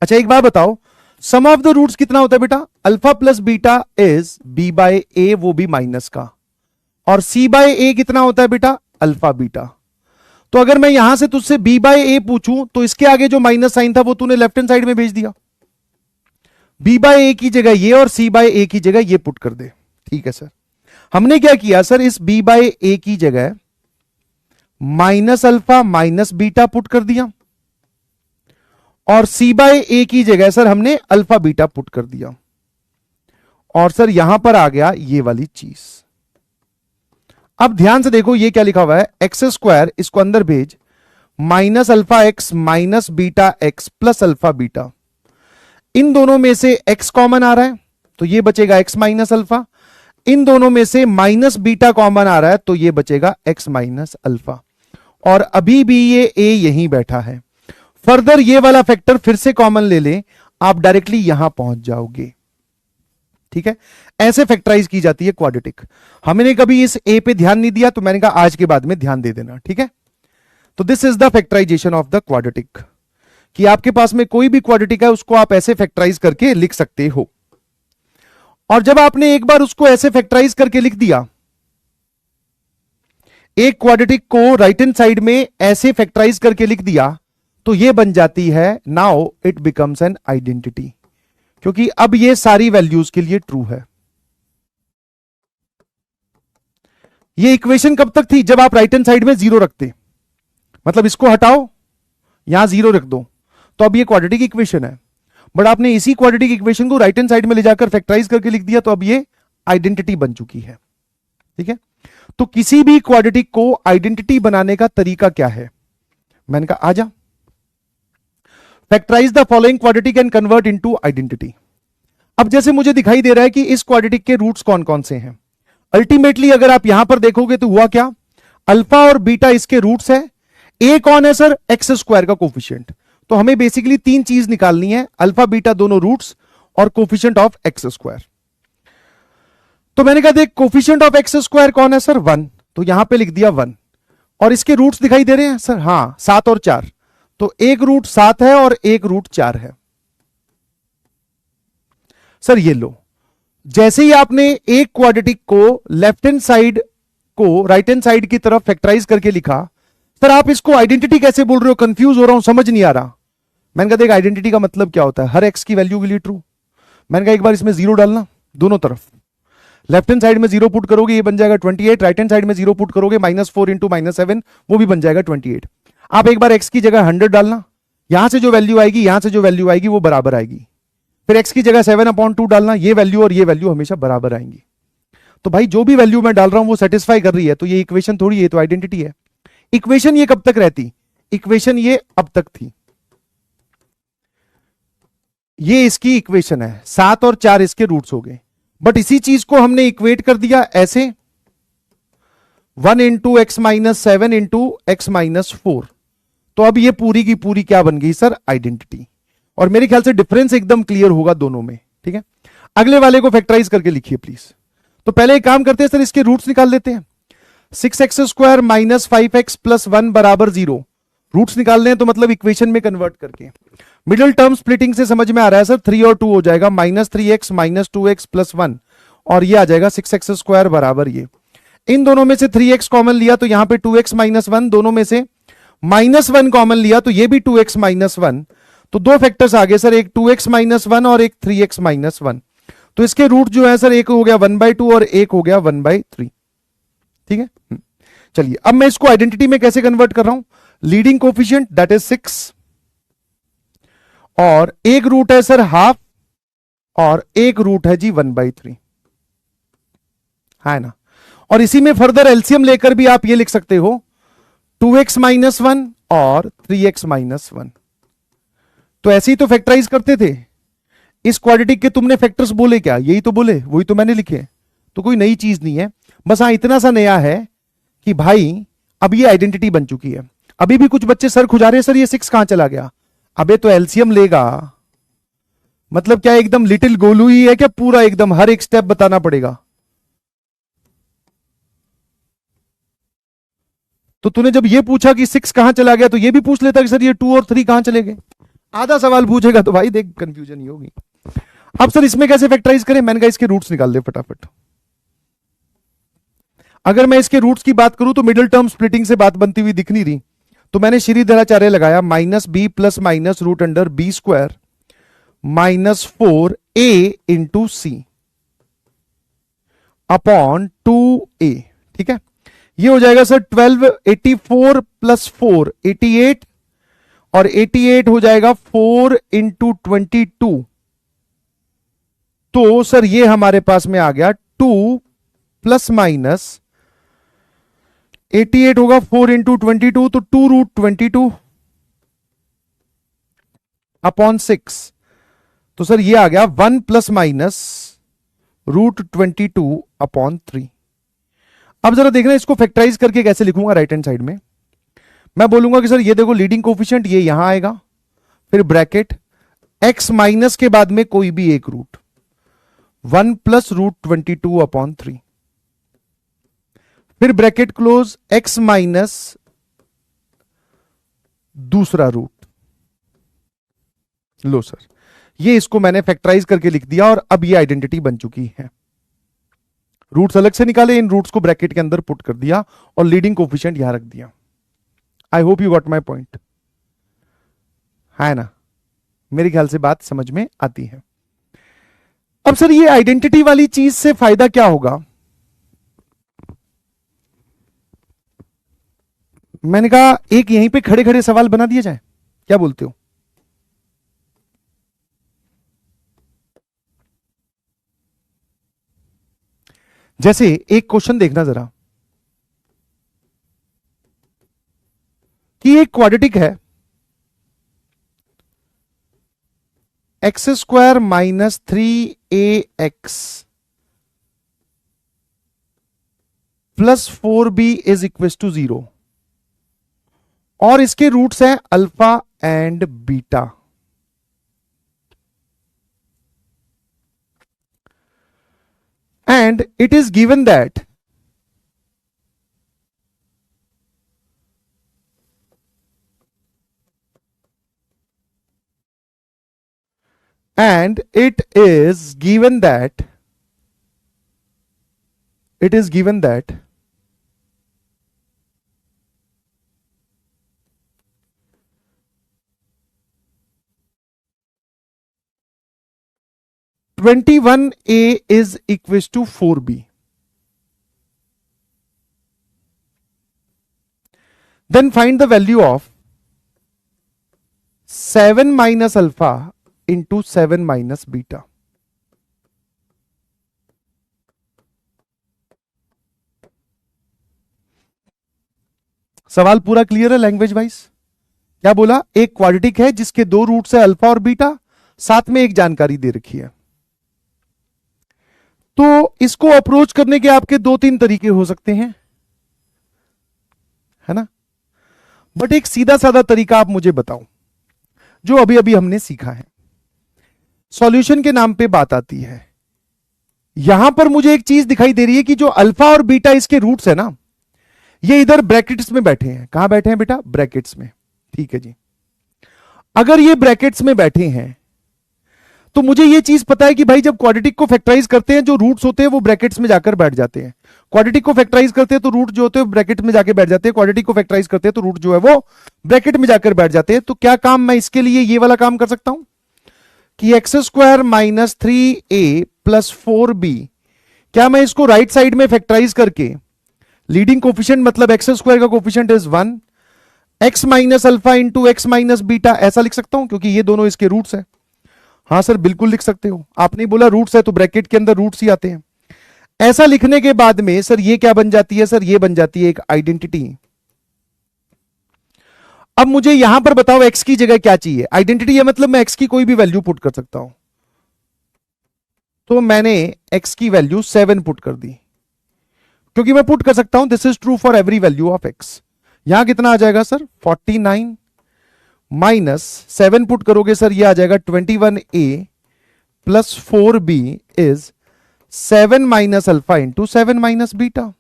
अच्छा एक बात बताओ, सम ऑफ द रूट्स कितना होता है बेटा। Alpha plus beta is B by A, वो भी माइनस का, और सी बाय ए कितना होता है बेटा, अल्फा बीटा। तो अगर मैं यहां से तुझसे बी बाय ए पूछूं तो इसके आगे जो माइनस साइन था वो तूने लेफ्ट हैंड साइड में भेज दिया। बी बाय ए की जगह ये और सी बाय ए की जगह ये पुट कर दे। ठीक है सर, हमने क्या किया सर, इस बी बाय ए की जगह minus alpha minus beta put कर दिया, और सी बाय ए की जगह सर हमने अल्फा बीटा पुट कर दिया, और सर यहां पर आ गया ये वाली चीज। अब ध्यान से देखो ये क्या लिखा हुआ है, एक्स स्क्वायर, इसको अंदर भेज, minus alpha x minus beta x plus alpha beta. इन दोनों में से एक्स कॉमन आ रहा है तो ये बचेगा एक्स माइनस अल्फा, इन दोनों में से माइनस बीटा कॉमन आ रहा है तो ये बचेगा एक्स माइनस अल्फा, और अभी भी ये ए यहीं बैठा है। फर्दर ये वाला फैक्टर फिर से कॉमन ले ले, आप डायरेक्टली यहां पहुंच जाओगे। ठीक है, ऐसे फैक्टराइज की जाती है क्वाड्रेटिक। हमने कभी इस ए पे ध्यान नहीं दिया तो मैंने कहा आज के बाद में ध्यान दे देना। ठीक है, तो this is the factorisation of the quadratic, कि आपके पास में कोई भी क्वाड्रेटिक है उसको आप ऐसे फैक्टराइज करके लिख सकते हो। और जब आपने एक बार उसको ऐसे फैक्टराइज करके लिख दिया, एक क्वाड्रेटिक को राइट हैंड साइड में ऐसे फैक्टराइज करके लिख दिया, तो ये बन जाती है, now it becomes an identity, क्योंकि अब ये सारी वैल्यूज के लिए ट्रू है। ये इक्वेशन कब तक थी, जब आप राइट हैंड साइड में जीरो रखते, मतलब इसको हटाओ यहां जीरो रख दो, तो अब ये क्वाड्रेटिक इक्वेशन है। बट आपने इसी क्वाड्रेटिक इक्वेशन को राइट हैंड साइड में ले जाकर फैक्टराइज करके लिख दिया, तो अब ये आइडेंटिटी बन चुकी है। ठीक है, तो किसी भी क्वाड्रेटिक को आइडेंटिटी बनाने का तरीका क्या है, मैंने कहा आजा, factorise the following quadratic and convert into identity. अब जैसे मुझे दिखाई दे रहा है कि इस क्वाड्रेटिक के रूट्स कौन कौन से हैं। अल्टीमेटली अगर आप यहां पर देखोगे तो हुआ क्या, अल्फा और बीटा इसके रूट्स है। ए कौन है सर, एक्स स्क्वायर का कोफिशिएंट। तो हमें बेसिकली तीन चीज निकालनी है, अल्फा बीटा दोनों रूट्स और कोफिशिएंट ऑफ एक्स स्क्वायर। तो मैंने कहा देख कोफिशिएंट ऑफ एक्स स्क्वायर कौन है सर, 1, तो यहां पे लिख दिया 1। और इसके रूट्स दिखाई दे रहे हैं सर, हां 7 और 4, तो एक रूट 7 है और एक रूट 4 है। सर ये लो, जैसे ही आपने एक क्वाड्रेटिक को लेफ्ट हैंड साइड को राइट हैंड साइड की तरफ फैक्टराइज करके लिखा, सर आप इसको आइडेंटिटी कैसे बोल रहे हो, कंफ्यूज हो रहा हूं, समझ नहीं आ रहा। मैंने कहा देख आइडेंटिटी का मतलब क्या होता है, हर एक्स की वैल्यू के लिए ट्रू। मैंने कहा एक बार इसमें जीरो डालना दोनों तरफ, लेफ्ट हैंड साइड में जीरो पुट करोगे ये बन जाएगा 28, राइट हैंड साइड में जीरो पुट करोगे -4 इंटू -7 वो भी बन जाएगा 28। आप एक बार एक्स की जगह 100 डालना, यहां से जो वैल्यू आएगी यहां से जो वैल्यू आएगी वो बराबर आएगी। फिर एक्स की जगह 7/2 डालना, ये वैल्यू और ये वैल्यू हमेशा बराबर आएंगी। तो भाई जो भी वैल्यू मैं डाल रहा हूं वो सेटिस्फाई कर रही है, तो ये इक्वेशन थोड़ी, ये तो आइडेंटिटी है। इक्वेशन ये कब तक रहती, इक्वेशन ये अब तक थी, ये इसकी इक्वेशन है, 7 और 4 इसके रूट्स हो गए। बट इसी चीज को हमने इक्वेट कर दिया ऐसे 1 into x minus 7 into x minus 4। तो अब ये पूरी की पूरी क्या बन गई सर, आइडेंटिटी। और मेरे ख्याल से डिफरेंस एकदम क्लियर होगा दोनों में, ठीक है। अगले वाले को फैक्टराइज करके लिखिए प्लीज। तो पहले एक काम करते हैं सर, इसके रूट्स निकाल लेते हैं। 6x² माइनस 5x प्लस 1 बराबर 0। रूट्स निकालने हैं तो मतलब इक्वेशन में कन्वर्ट करके। मिडिल टर्म स्प्लिटिंग से समझ में आ रहा है सर, 3 और 2 हो जाएगा, -3x माइनस 2x प्लस 1, और ये आ जाएगा 6x² बराबर ये। इन दोनों में से 3x कॉमन लिया तो यहां पे 2x माइनस 1, दोनों में से -1 कॉमन लिया तो ये भी 2x माइनस 1। तो दो फैक्टर्स आ गए सर, एक 2x माइनस 1 और एक 3x माइनस 1। तो इसके रूट जो है सर, एक हो गया 1/2 और एक हो गया 1/3, ठीक है। चलिए अब मैं इसको आइडेंटिटी में कैसे कन्वर्ट कर रहा हूं। लीडिंग कोफिशिएंट दैट इज 6, और एक रूट है सर हाफ, और एक रूट है जी 1/3, है ना। और इसी में फर्दर एलसीएम लेकर भी आप ये लिख सकते हो 2x माइनस 1 और 3x माइनस 1। तो ऐसे ही तो फैक्टराइज करते थे। इस क्वाड्रेटिक के तुमने फैक्टर्स बोले क्या, यही तो बोले, वही तो मैंने लिखे। तो कोई नई चीज नहीं है, बस हाँ इतना सा नया है कि भाई अब ये आइडेंटिटी बन चुकी है। अभी भी कुछ बच्चे सर खुजा रहे हैं, सर ये 6 कहां चला गया। अबे तो एलसीएम लेगा, मतलब क्या एकदम लिटिल गोलू ही है क्या, पूरा एकदम हर एक स्टेप बताना पड़ेगा। तो तूने जब ये पूछा कि 6 कहां चला गया तो ये भी पूछ लेता कि सर ये 2 और 3 कहां चले गए। आधा सवाल पूछेगा तो भाई देख कंफ्यूजन ही होगी। अब सर इसमें कैसे फैक्टराइज करें, मैंने कहा इसके रूट्स निकाल दे फटाफट। अगर मैं इसके रूट्स की बात करूं तो मिडिल टर्म स्प्लिटिंग से बात बनती हुई दिख नहीं रही, तो मैंने श्रीधराचार्य लगाया -b plus minus root under b² -4a into C upon 2a, ठीक है। ये हो जाएगा सर 12, 84 प्लस 4 88, और 88 हो जाएगा 4 इंटू 22। तो सर ये हमारे पास में आ गया 2 प्लस माइनस 88 होगा 4 इंटू 22, तो 2√22 अपॉन 6। तो सर ये आ गया 1 प्लस माइनस √22 अपॉन 3। अब जरा देखना इसको फैक्टराइज करके कैसे लिखूंगा। राइट हैंड साइड में मैं बोलूंगा कि सर ये देखो लीडिंग कोफिशिएंट ये यहां आएगा, फिर ब्रैकेट x माइनस के बाद में कोई भी एक रूट 1 प्लस √22 अपॉन 3, फिर ब्रैकेट क्लोज x माइनस दूसरा रूट। लो सर ये इसको मैंने फैक्टराइज करके लिख दिया, और अब ये आइडेंटिटी बन चुकी है। रूट्स अलग से निकाले, इन रूट्स को ब्रैकेट के अंदर पुट कर दिया और लीडिंग कोफिशिएंट यहां रख दिया। I hope you got my point, है ना। मेरे ख्याल से बात समझ में आती है। अब सर ये आइडेंटिटी वाली चीज से फायदा क्या होगा। मैंने कहा एक यहीं पे खड़े खड़े सवाल बना दिया जाए, क्या बोलते हो। जैसे एक क्वेश्चन देखना जरा, कि एक क्वाड्रेटिक है x² minus 3ax plus 4b is equal to 0, और इसके रूट्स हैं alpha and beta. And it is given that it is given that 21a is equals to 4b. Then find the value of 7 minus alpha into 7 minus beta. सवाल पूरा क्लियर है लैंग्वेज वाइज। क्या बोला, एक क्वाड्रेटिक है जिसके दो रूट्स है अल्फा और बीटा, साथ में एक जानकारी दे रखी है तो इसको अप्रोच करने के आपके दो तीन तरीके हो सकते हैं, है ना, बट एक सीधा साधा तरीका आप मुझे बताओ जो अभी अभी हमने सीखा है। सॉल्यूशन के नाम पे बात आती है। यहां पर मुझे एक चीज दिखाई दे रही है कि जो अल्फा और बीटा इसके रूट्स है ना, ये इधर ब्रैकेट्स में बैठे हैं। कहां बैठे हैं बेटा? ब्रैकेट्स में। ठीक है जी। अगर ये ब्रैकेट्स में बैठे हैं तो मुझे ये चीज पता है कि भाई जब क्वाड्रेटिक को फैक्टराइज करते हैं जो रूट्स होते हैं वो ब्रैकेट्स में जाकर बैठ जाते हैं। क्वाड्रेटिक को फैक्टराइज करते हैं तो रूट जो होते हैं ब्रैकेट में जाकर बैठ जाते हैं। क्वाड्रेटिक को फैक्टराइज करते हैं तो रूट जो है वो ब्रैकेट में जाकर बैठ जाते हैं। तो क्या काम मैं इसके लिए ये वाला काम कर सकता हूं कि x square minus 3a plus 4b, क्या मैं इसको राइट साइड में फैक्टराइज करके लीडिंग कोफिशिएंट मतलब एक्स स्क्वायर का coefficient is 1, x minus alpha into x minus beta ऐसा लिख सकता हूं क्योंकि ये दोनों इसके रूट्स है। हाँ सर बिल्कुल लिख सकते हो। आपने बोला रूट्स है तो ब्रैकेट के अंदर रूट्स ही आते हैं। ऐसा लिखने के बाद में सर ये क्या बन जाती है? सर ये बन जाती है एक आइडेंटिटी। अब मुझे यहां पर बताओ एक्स की जगह क्या चाहिए? आइडेंटिटी है मतलब मैं एक्स की कोई भी वैल्यू पुट कर सकता हूं। तो मैंने एक्स की वैल्यू 7 पुट कर दी क्योंकि मैं पुट कर सकता हूं this is true for every value of x. यहां कितना आ जाएगा सर? 49 माइनस 7 पुट करोगे सर ये आ जाएगा 21a plus 4b is 7 minus alpha into 7 minus beta.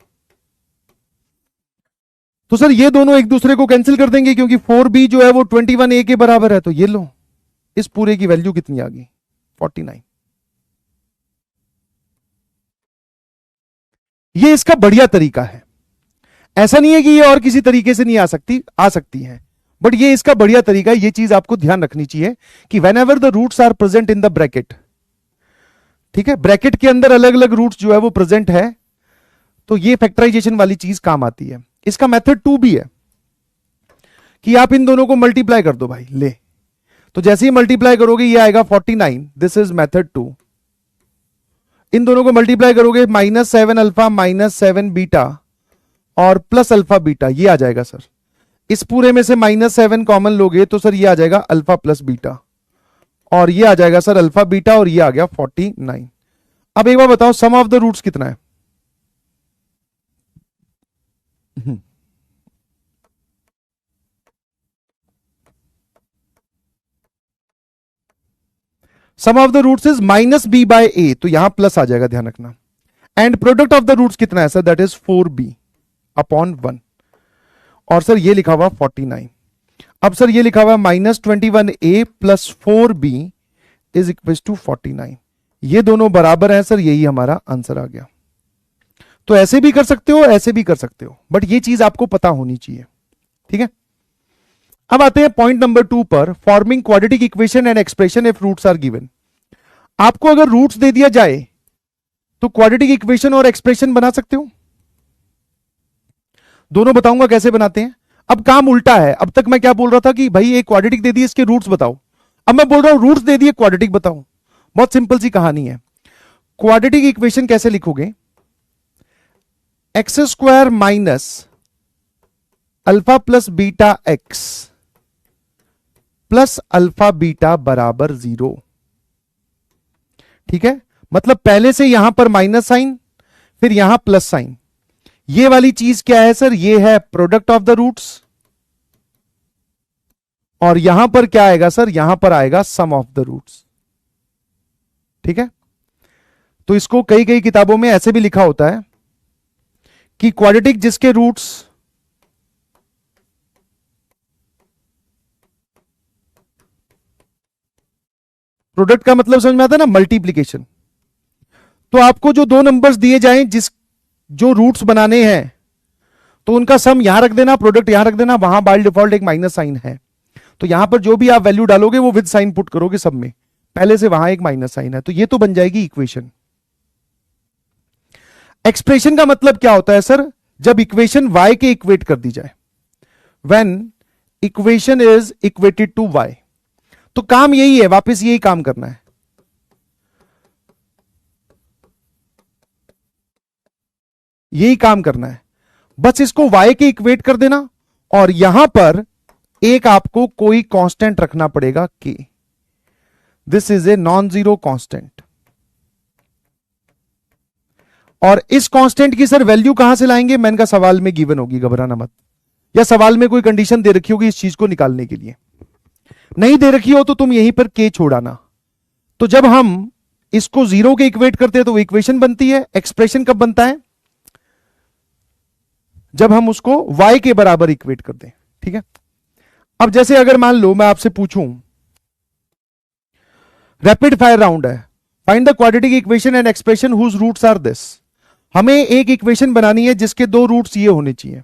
तो सर ये दोनों एक दूसरे को कैंसिल कर देंगे क्योंकि 4b जो है वो 21a के बराबर है। तो ये लो, इस पूरे की वैल्यू कितनी आ गई? 49। ये इसका बढ़िया तरीका है। ऐसा नहीं है कि ये और किसी तरीके से नहीं आ सकती है, बट ये इसका बढ़िया तरीका है। ये चीज आपको ध्यान रखनी चाहिए कि whenever the roots are present in the bracket, ठीक है, ब्रैकेट के अंदर अलग अलग रूट्स जो है वो प्रेजेंट है तो ये फैक्टराइजेशन वाली चीज काम आती है। इसका मेथड 2 भी है कि आप इन दोनों को मल्टीप्लाई कर दो भाई, ले। तो जैसे ही मल्टीप्लाई करोगे ये आएगा 49, दिस इज मेथड 2। इन दोनों को मल्टीप्लाई करोगे -7 अल्फा -7 बीटा और प्लस अल्फा बीटा, ये आ जाएगा सर। इस पूरे में से -7 कॉमन लोगे तो सर ये आ जाएगा अल्फा प्लस बीटा और ये आ जाएगा सर अल्फा बीटा और ये आ गया 49। अब एक बार बताओ सम ऑफ द रूट्स कितना है? Sum of the roots is -b/a, तो यहां प्लस आ जाएगा, ध्यान रखना। And product of the roots कितना है sir? That is 4b upon 1 और सर ये लिखा हुआ 49। अब सर ये लिखा हुआ -21a plus 4b is equal to 49। ये दोनों बराबर हैं सर, यही हमारा आंसर आ गया। तो ऐसे भी कर सकते हो, ऐसे भी कर सकते हो, बट ये चीज आपको पता होनी चाहिए, ठीक है। अब आते हैं पॉइंट नंबर 2 पर, forming quadratic equation and expression if roots are given. आपको अगर रूट्स दे दिया जाए तो क्वाड्रेटिक इक्वेशन और एक्सप्रेशन बना सकते हो। दोनों बताऊंगा कैसे बनाते हैं। अब काम उल्टा है। अब तक मैं क्या बोल रहा था कि भाई एक क्वाड्रेटिक दे दिए, इसके रूट्स बताओ। अब मैं बोल रहा हूं रूट्स दे दिए, क्वाड्रेटिक बताओ। बहुत सिंपल सी कहानी है। क्वाड्रेटिक इक्वेशन कैसे लिखोगे? X square minus alpha plus beta x plus alpha beta बराबर 0, ठीक है। मतलब पहले से यहां पर माइनस साइन, फिर यहां प्लस साइन। ये वाली चीज क्या है सर? ये है प्रोडक्ट ऑफ द रूट्स। और यहां पर क्या आएगा सर? यहां पर आएगा सम ऑफ द रूट्स, ठीक है। तो इसको कई कई किताबों में ऐसे भी लिखा होता है कि क्वाड्रेटिक जिसके रूट्स प्रोडक्ट का मतलब समझ में आता है ना, मल्टीप्लीकेशन। तो आपको जो दो नंबर्स दिए जाएं जो रूट्स बनाने हैं तो उनका सम यहां रख देना, प्रोडक्ट यहां रख देना। वहां बाय डिफॉल्ट एक माइनस साइन है, तो यहां पर जो भी आप वैल्यू डालोगे वो विद साइन पुट करोगे सब में, पहले से वहां एक माइनस साइन है, तो ये तो बन जाएगी इक्वेशन। एक्सप्रेशन का मतलब क्या होता है सर? जब इक्वेशन y के इक्वेट कर दी जाए, when equation is equated to y। तो काम यही है, वापस यही काम करना है। यही काम करना है, बस इसको y के इक्वेट कर देना और यहां पर एक आपको कोई कांस्टेंट रखना पड़ेगा k। This is a non zero constant. और इस कांस्टेंट की सर वैल्यू कहां से लाएंगे? मैंने कहा सवाल में गिवन होगी, घबराना मत, या सवाल में कोई कंडीशन दे रखी होगी इस चीज को निकालने के लिए। नहीं दे रखी हो तो तुम यहीं पर के छोड़ाना। तो जब हम इसको जीरो के इक्वेट करते हैं तो इक्वेशन बनती है। एक्सप्रेशन कब बनता है? जब हम उसको y के बराबर इक्वेट कर दें। ठीक है, अब जैसे अगर मान लो मैं आपसे पूछूं, रैपिड फायर राउंड है, find the quadratic equation and expression whose roots are this. हमें एक इक्वेशन बनानी है जिसके दो रूट्स ये होने चाहिए।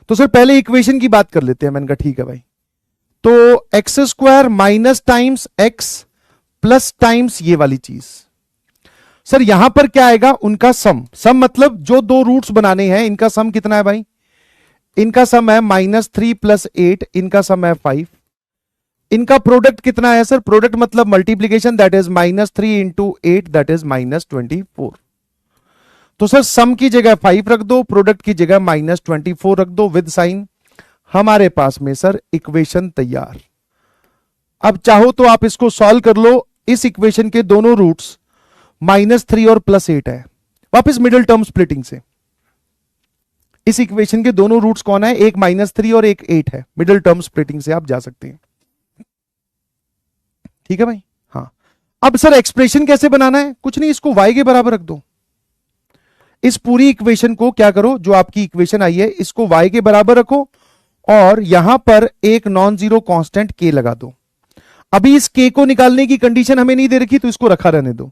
तो सर पहले इक्वेशन की बात कर लेते हैं। मैंने कहा ठीक है भाई। तो x square minus times x plus times ये वाली चीज। सर यहां पर क्या आएगा? उनका सम। सम मतलब जो दो रूट्स बनाने हैं इनका सम कितना है भाई? इनका सम है -3 + 8, इनका सम है 5। इनका प्रोडक्ट कितना है सर? प्रोडक्ट मतलब multiplication, that is -3 × 8 that is -24। तो सर सम की जगह 5 रख दो, प्रोडक्ट की जगह -24 रख दो विद साइन। हमारे पास में सर इक्वेशन तैयार। अब चाहो तो आप इसको सॉल्व कर लो। इस इक्वेशन के दोनों रूट्स -3 और +8 है। वापस मिडिल टर्म स्प्लिटिंग से इस इक्वेशन के दोनों रूट्स कौन है? एक -3 और एक 8 है। मिडिल टर्म स्प्लिटिंग से आप जा सकते हैं। ठीक है भाई। हाँ, अब सर एक्सप्रेशन कैसे बनाना है? कुछ नहीं, इसको y के बराबर रख दो। इस पूरी इक्वेशन को क्या करो, जो आपकी इक्वेशन आई है इसको y के बराबर रखो और यहां पर एक नॉन जीरो कांस्टेंट k लगा दो। अभी इस k को निकालने की कंडीशन हमें नहीं दे रखी तो इसको रखा रहने दो।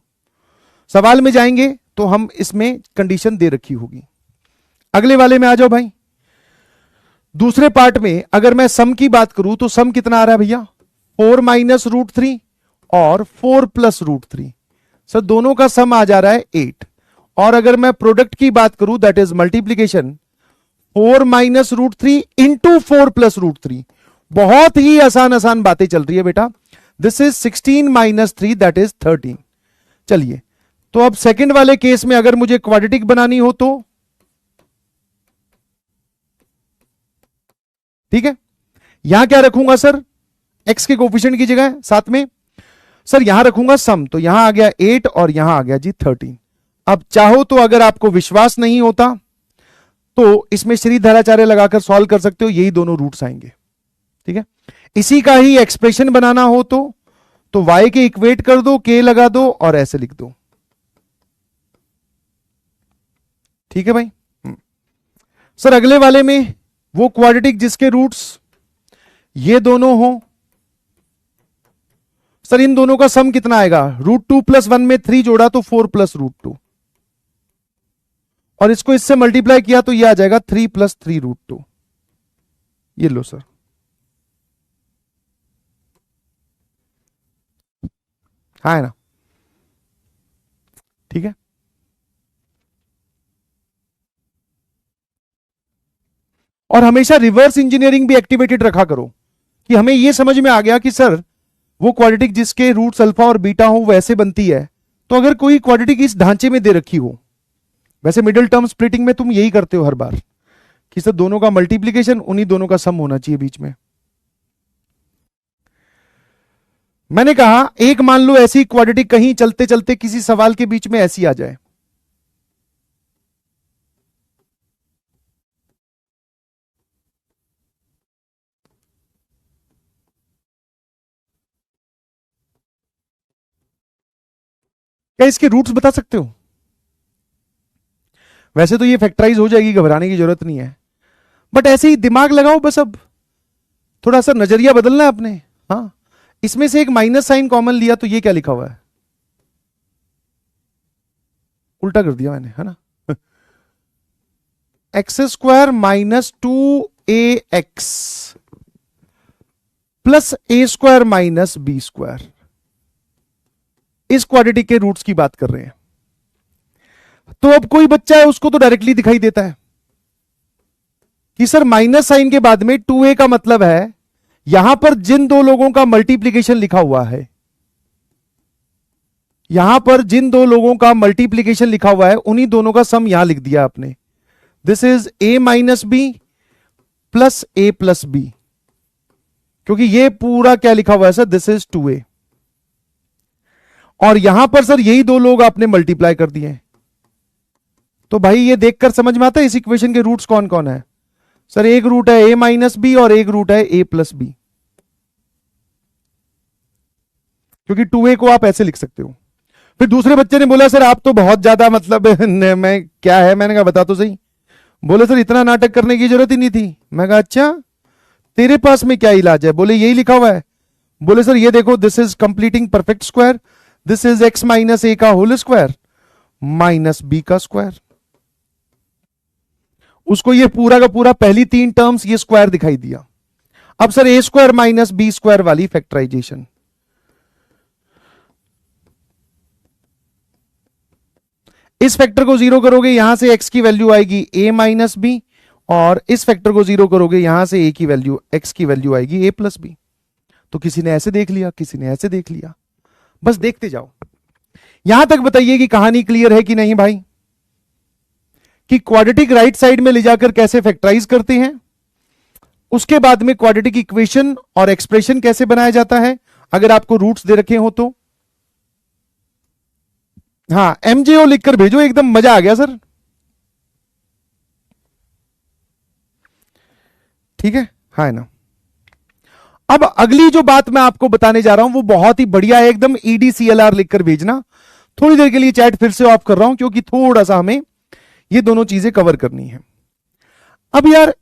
सवाल में जाएंगे तो हम इसमें कंडीशन दे रखी होगी। अगले वाले में आ जाओ भाई। दूसरे पार्ट में अगर मैं सम की बात करूं तो सम कितना आ रहा है भैया? 4 - √3 और 4 + √3। सर दोनों का सम आ जा रहा है 8। और अगर मैं प्रोडक्ट की बात करूं दैट इज मल्टीप्लीकेशन, 4 - √3 × 4 + √3। बहुत ही आसान बातें चल रही है बेटा। This is 16 - 3 that is 13। चलिए, तो अब सेकंड वाले केस में अगर मुझे क्वाड्रेटिक बनानी हो तो ठीक है, यहां क्या रखूंगा सर? x के कोफिशिएंट की जगह साथ में सर यहां रखूंगा सम। तो यहां आ गया 8 और यहां आ गया जी 13। अब चाहो तो अगर आपको विश्वास नहीं होता तो इसमें श्रीधराचार्य लगाकर सॉल्व कर सकते हो, यही दोनों रूट्स आएंगे। ठीक है, इसी का ही एक्सप्रेशन बनाना हो तो y के इक्वेट कर दो, k लगा दो और ऐसे लिख दो। ठीक है भाई। सर अगले वाले में वो क्वाड्रेटिक जिसके रूट्स ये दोनों हो। सर इन दोनों का सम कितना आएगा? √2 + 1 में 3 जोड़ा तो 4 + √2 और इसको इससे मल्टीप्लाई किया तो ये आ जाएगा 3 + 3 √2। ये लो सर। हाँ है ना? ठीक है, और हमेशा रिवर्स इंजीनियरिंग भी एक्टिवेटेड रखा करो कि हमें यह समझ में आ गया कि सर वो क्वाड्रेटिक जिसके रूट्स अल्फा और बीटा हो वैसे बनती है। तो अगर कोई क्वाड्रेटिक इस ढांचे में दे रखी हो, वैसे मिडिल टर्म स्प्लिटिंग में तुम यही करते हो हर बार कि सर दोनों का मल्टीप्लीकेशन उन्हीं दोनों का सम होना चाहिए बीच में। मैंने कहा एक मान लो ऐसी क्वाड्रेटिक कहीं चलते चलते किसी सवाल के बीच में ऐसी आ जाए, क्या इसके रूट्स बता सकते हो? वैसे तो ये फैक्टराइज हो जाएगी, घबराने की जरूरत नहीं है, बट ऐसे ही दिमाग लगाओ बस। अब थोड़ा सा नजरिया बदलना है अपने। हाँ, इसमें से एक माइनस साइन कॉमन लिया तो ये क्या लिखा हुआ है? उल्टा कर दिया मैंने, है ना? x² - 2ax plus a² - b²। इस क्वाड्रेटिक के रूट्स की बात कर रहे हैं। तो अब कोई बच्चा है उसको तो डायरेक्टली दिखाई देता है कि सर माइनस साइन के बाद में 2a का मतलब है यहां पर जिन दो लोगों का मल्टीप्लीकेशन लिखा हुआ है, यहां पर जिन दो लोगों का मल्टीप्लीकेशन लिखा हुआ है उन्हीं दोनों का सम यहां लिख दिया आपने। This is a - b plus a + b, क्योंकि ये पूरा क्या लिखा हुआ है सर? This is 2a। और यहां पर सर यही दो लोग आपने मल्टीप्लाई कर दिए। तो भाई ये देखकर समझ में आता है इस इक्वेशन के रूट्स कौन कौन है? सर एक रूट है a माइनस बी और एक रूट है a प्लस बी, क्योंकि 2a को आप ऐसे लिख सकते हो। फिर दूसरे बच्चे ने बोला सर आप तो बहुत ज्यादा मतलब मैं क्या है, मैंने कहा बता तो सही। बोले सर इतना नाटक करने की जरूरत ही नहीं थी। मैं कहा अच्छा तेरे पास में क्या इलाज है? बोले यही लिखा हुआ है। बोले सर ये देखो, this is completing perfect square, this is x minus A का होल स्क्वायर माइनस बी का स्क्वायर। उसको ये पूरा का पूरा पहली 3 टर्म्स ये स्क्वायर दिखाई दिया। अब सर ए स्क्वायर माइनस बी स्क्वायर वाली फैक्टराइजेशन, इस फैक्टर को जीरो करोगे यहां से x की वैल्यू आएगी a माइनस बी, और इस फैक्टर को जीरो करोगे यहां से a की वैल्यू x की वैल्यू आएगी a प्लस बी। तो किसी ने ऐसे देख लिया, किसी ने ऐसे देख लिया, बस देखते जाओ। यहां तक बताइए कि कहानी क्लियर है कि नहीं भाई? कि क्वाड्रेटिक राइट साइड में ले जाकर कैसे फैक्टराइज करते हैं, उसके बाद में क्वाड्रेटिक इक्वेशन और एक्सप्रेशन कैसे बनाया जाता है अगर आपको रूट्स दे रखे हो तो। हाँ MJO लिखकर भेजो, एकदम मजा आ गया सर। ठीक है, हाँ है ना। अब अगली जो बात मैं आपको बताने जा रहा हूं वो बहुत ही बढ़िया है, एकदम EDCLR लिखकर भेजना। थोड़ी देर के लिए चैट फिर से ऑफ कर रहा हूं क्योंकि थोड़ा सा हमें ये दोनों चीजें कवर करनी है। अब यार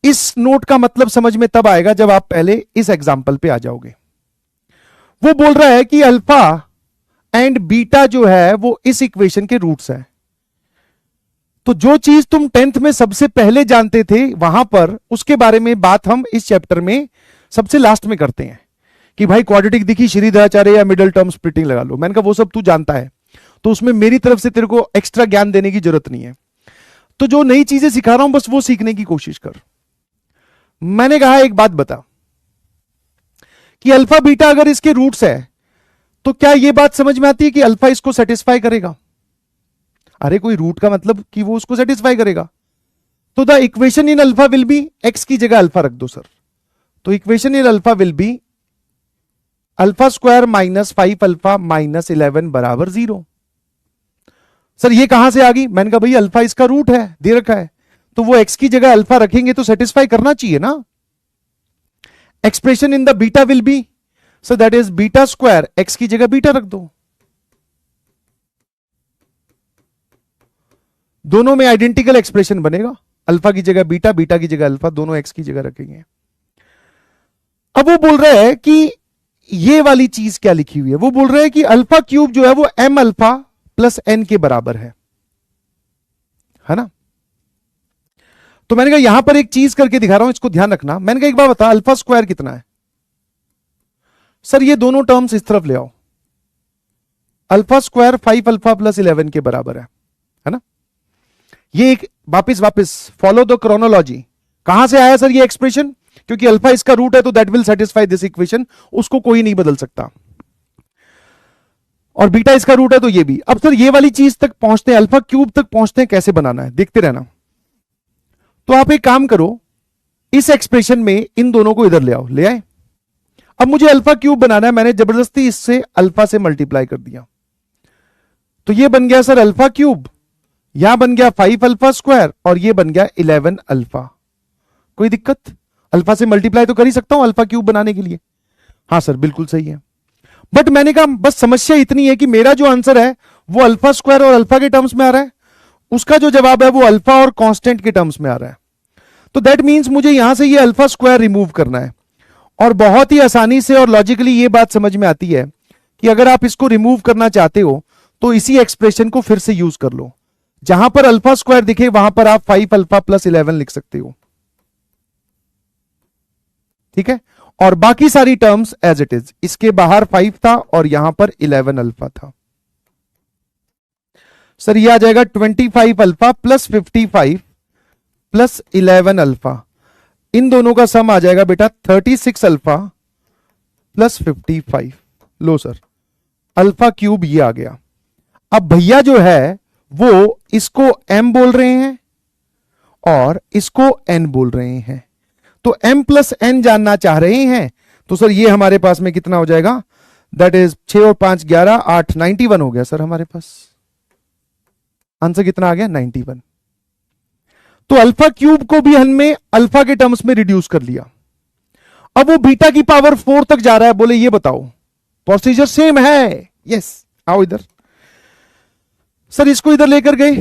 इस नोट का मतलब समझ में तब आएगा जब आप पहले इस एग्जाम्पल पे आ जाओगे। वो बोल रहा है कि अल्फा एंड बीटा जो है वो इस इक्वेशन के रूट्स है। तो जो चीज तुम 10th में सबसे पहले जानते थे वहां पर, उसके बारे में बात हम इस चैप्टर में सबसे लास्ट में करते हैं कि भाई क्वाड्रेटिक दिखी श्रीधराचार्य या मिडल टर्म स्प्लिटिंग लगा लो। मैंने कहा वो सब तू जानता है, तो उसमें मेरी तरफ से तेरे को एक्स्ट्रा ज्ञान देने की जरूरत नहीं है। तो जो नई चीजें सिखा रहा हूं बस वो सीखने की कोशिश कर। मैंने कहा एक बात बता कि अल्फा बीटा अगर इसके रूट्स है तो क्या यह बात समझ में आती है कि अल्फा इसको सेटिस्फाई करेगा? अरे कोई रूट का मतलब कि वो उसको सेटिस्फाई करेगा। तो the equation in alpha will be, x की जगह अल्फा रख दो सर, तो equation in alpha will be alpha square minus 5 alpha minus 11 बराबर 0। सर ये कहां से आ गई? मैंने कहा भाई अल्फा इसका रूट है, दे रखा है, तो वो एक्स की जगह अल्फा रखेंगे तो सेटिस्फाई करना चाहिए ना। Expression in the beta will be, so that is beta square, x की जगह बीटा रख दो। दोनों में आइडेंटिकल एक्सप्रेशन बनेगा, अल्फा की जगह बीटा, बीटा की जगह अल्फा, दोनों एक्स की जगह रखेंगे। अब वो बोल रहे हैं कि ये वाली चीज क्या लिखी हुई है? वो बोल रहे हैं कि अल्फा क्यूब जो है वो m अल्फा प्लस n के बराबर है ना। तो मैंने कहा यहां पर एक चीज करके दिखा रहा हूं, इसको ध्यान रखना। मैंने कहा एक बार बता अल्फा स्क्वायर कितना है? सर ये दोनों टर्म्स इस तरफ ले आओ, अल्फा स्क्वायर 5 अल्फा प्लस 11 के बराबर है ना। ये एक वापिस फॉलो द क्रोनोलॉजी। कहां से आया सर ये एक्सप्रेशन? क्योंकि अल्फा इसका रूट है तो that will satisfy this equation, उसको कोई नहीं बदल सकता। और बीटा इसका रूट है तो ये भी। अब सर ये वाली चीज तक पहुंचते हैं, अल्फा क्यूब तक पहुंचते हैं, कैसे बनाना है देखते रहना। तो आप एक काम करो, इस एक्सप्रेशन में इन दोनों को इधर ले आओ, ले आए। अब मुझे अल्फा क्यूब बनाना है, मैंने जबरदस्ती इससे अल्फा से मल्टीप्लाई कर दिया, तो ये बन गया सर अल्फा क्यूब, यहां बन गया 5 अल्फा स्क्वायर और ये बन गया 11 अल्फा। कोई दिक्कत? अल्फा से मल्टीप्लाई तो कर ही सकता हूं अल्फा क्यूब बनाने के लिए। हाँ सर बिल्कुल सही है, बट मैंने कहा बस समस्या इतनी है कि मेरा जो आंसर है वो अल्फा स्क्वायर और अल्फा के टर्म्स में आ रहा है, उसका जो जवाब है वो अल्फा और कांस्टेंट के टर्म्स में आ रहा है। तो दैट मीन्स मुझे यहां से ये अल्फा स्क्वायर रिमूव करना है। और बहुत ही आसानी से और लॉजिकली ये बात समझ में आती है कि अगर आप इसको रिमूव करना चाहते हो तो इसी एक्सप्रेशन को फिर से यूज कर लो। जहां पर अल्फा स्क्वायर दिखे वहां पर आप 5 अल्फा प्लस 11 लिख सकते हो, ठीक है। और बाकी सारी टर्म्स एज इट इज, इसके बाहर 5 था और यहां पर 11 अल्फा था। सर ये आ जाएगा 25 अल्फा प्लस 55 प्लस 11 अल्फा, इन दोनों का सम आ जाएगा बेटा 36 अल्फा प्लस 55। लो सर अल्फा क्यूब ये आ गया। अब भैया जो है वो इसको m बोल रहे हैं और इसको n बोल रहे हैं, तो m प्लस n जानना चाह रहे हैं। तो सर ये हमारे पास में कितना हो जाएगा? दैट इज 6 और 5 11, 8 91 हो गया सर हमारे पास। आंसर कितना आ गया 91। तो अल्फा क्यूब को भी हमने अल्फा के टर्म्स में रिड्यूस कर लिया। अब वो बीटा की पावर 4 तक जा रहा है, बोले ये बताओ प्रोसीजर सेम है? यस, आओ इधर। सर इसको इधर लेकर गए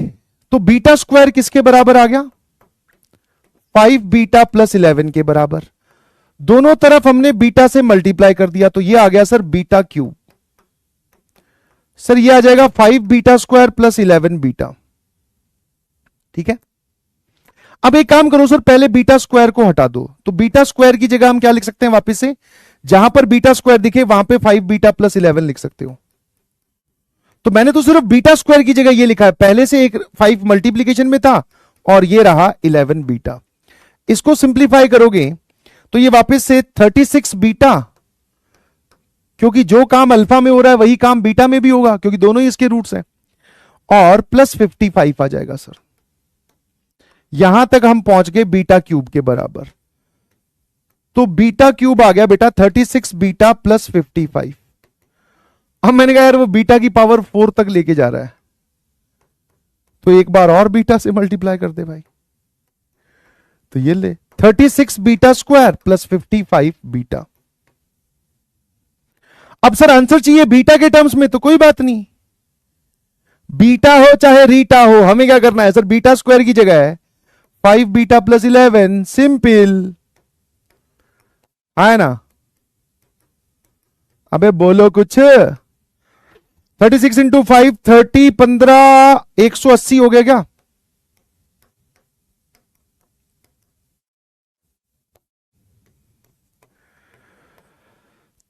तो बीटा स्क्वायर किसके बराबर आ गया? 5 बीटा प्लस 11 के बराबर। दोनों तरफ हमने बीटा से मल्टीप्लाई कर दिया तो ये आ गया सर बीटा क्यूब। सर ये आ जाएगा 5 बीटा स्क्वायर प्लस 11 बीटा। ठीक है, अब एक काम करो सर, पहले बीटा स्क्वायर को हटा दो। तो बीटा स्क्वायर की जगह हम क्या लिख सकते हैं वापस से? जहां पर बीटा स्क्वायर दिखे वहां पे 5 बीटा प्लस 11 लिख सकते हो। तो मैंने तो सिर्फ बीटा स्क्वायर की जगह ये लिखा है, पहले से एक 5 मल्टीप्लीकेशन में था और ये रहा 11 बीटा। इसको सिंप्लीफाई करोगे तो ये वापस से 36 बीटा, क्योंकि जो काम अल्फा में हो रहा है वही काम बीटा में भी होगा क्योंकि दोनों ही इसके रूट्स हैं, और प्लस 55 आ जाएगा सर। यहां तक हम पहुंच गए बीटा क्यूब के बराबर। तो बीटा क्यूब आ गया बेटा 36 बीटा प्लस 55। अब मैंने कहा यार वो बीटा की पावर 4 तक लेके जा रहा है, तो एक बार और बीटा से मल्टीप्लाई कर दे भाई। तो ये ले 36 बीटा स्क्वायर प्लस 55 बीटा। अब सर आंसर चाहिए बीटा के टर्म्स में, तो कोई बात नहीं, बीटा हो चाहे रीटा हो, हमें क्या करना है सर? बीटा स्क्वायर की जगह है 5 बीटा प्लस 11, सिंपल है ना? अबे बोलो कुछ। 36 इंटू 5 30, 15, 180 हो गया क्या?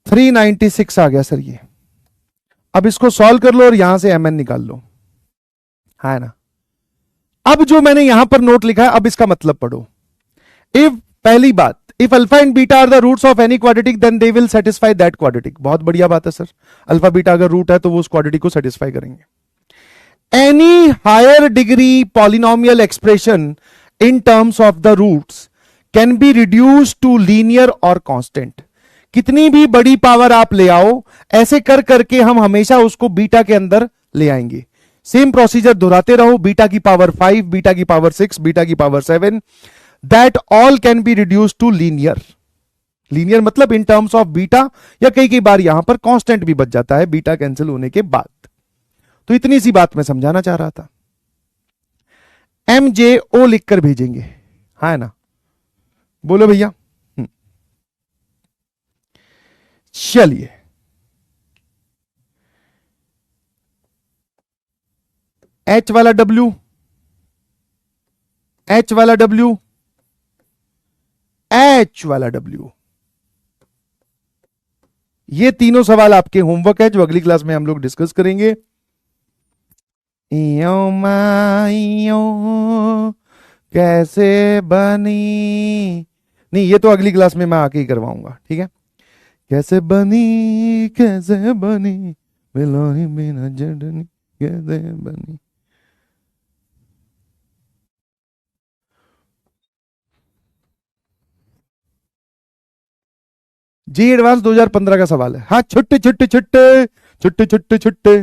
$396 आ गया सर ये। अब इसको सॉल्व कर लो और यहां से mn निकाल लो, है ना? अब जो मैंने यहां पर नोट लिखा है, अब इसका मतलब पढ़ो। इफ, पहली बात, if alpha and beta are the roots of any quadratic then they will satisfy that quadratic. बहुत बढ़िया बात है सर, अल्फा बीटा अगर रूट है तो वो उस क्वाड्रेटिक को सेटिस्फाई करेंगे। Any higher degree polynomial expression in terms of the roots can be reduce to linear और कांस्टेंट। कितनी भी बड़ी पावर आप ले आओ, ऐसे कर करके हम हमेशा उसको बीटा के अंदर ले आएंगे। सेम प्रोसीजर दोहराते रहो, बीटा की पावर 5, बीटा की पावर 6, बीटा की power 7, that all can be reduce to linear. Linear मतलब इन टर्म्स ऑफ बीटा, या कई कई बार यहां पर कांस्टेंट भी बच जाता है बीटा कैंसिल होने के बाद। तो इतनी सी बात मैं समझाना चाह रहा था। MJO लिखकर भेजेंगे, है ना? बोलो भैया। चलिए, H वाला W, H वाला W, H वाला W, ये तीनों सवाल आपके होमवर्क है जो अगली क्लास में हम लोग डिस्कस करेंगे। इयो माइयो कैसे बनी, नहीं ये तो अगली क्लास में मैं आके ही करवाऊंगा, ठीक है? कैसे बनी, कैसे बनी, मिलोनी बिना जड़नी, कैसे बनी। जी एडवांस 2015 का सवाल है। हाँ, छुट्टे छुट्टे छुट्टे छुट्टे छुट्टे छुट्टे।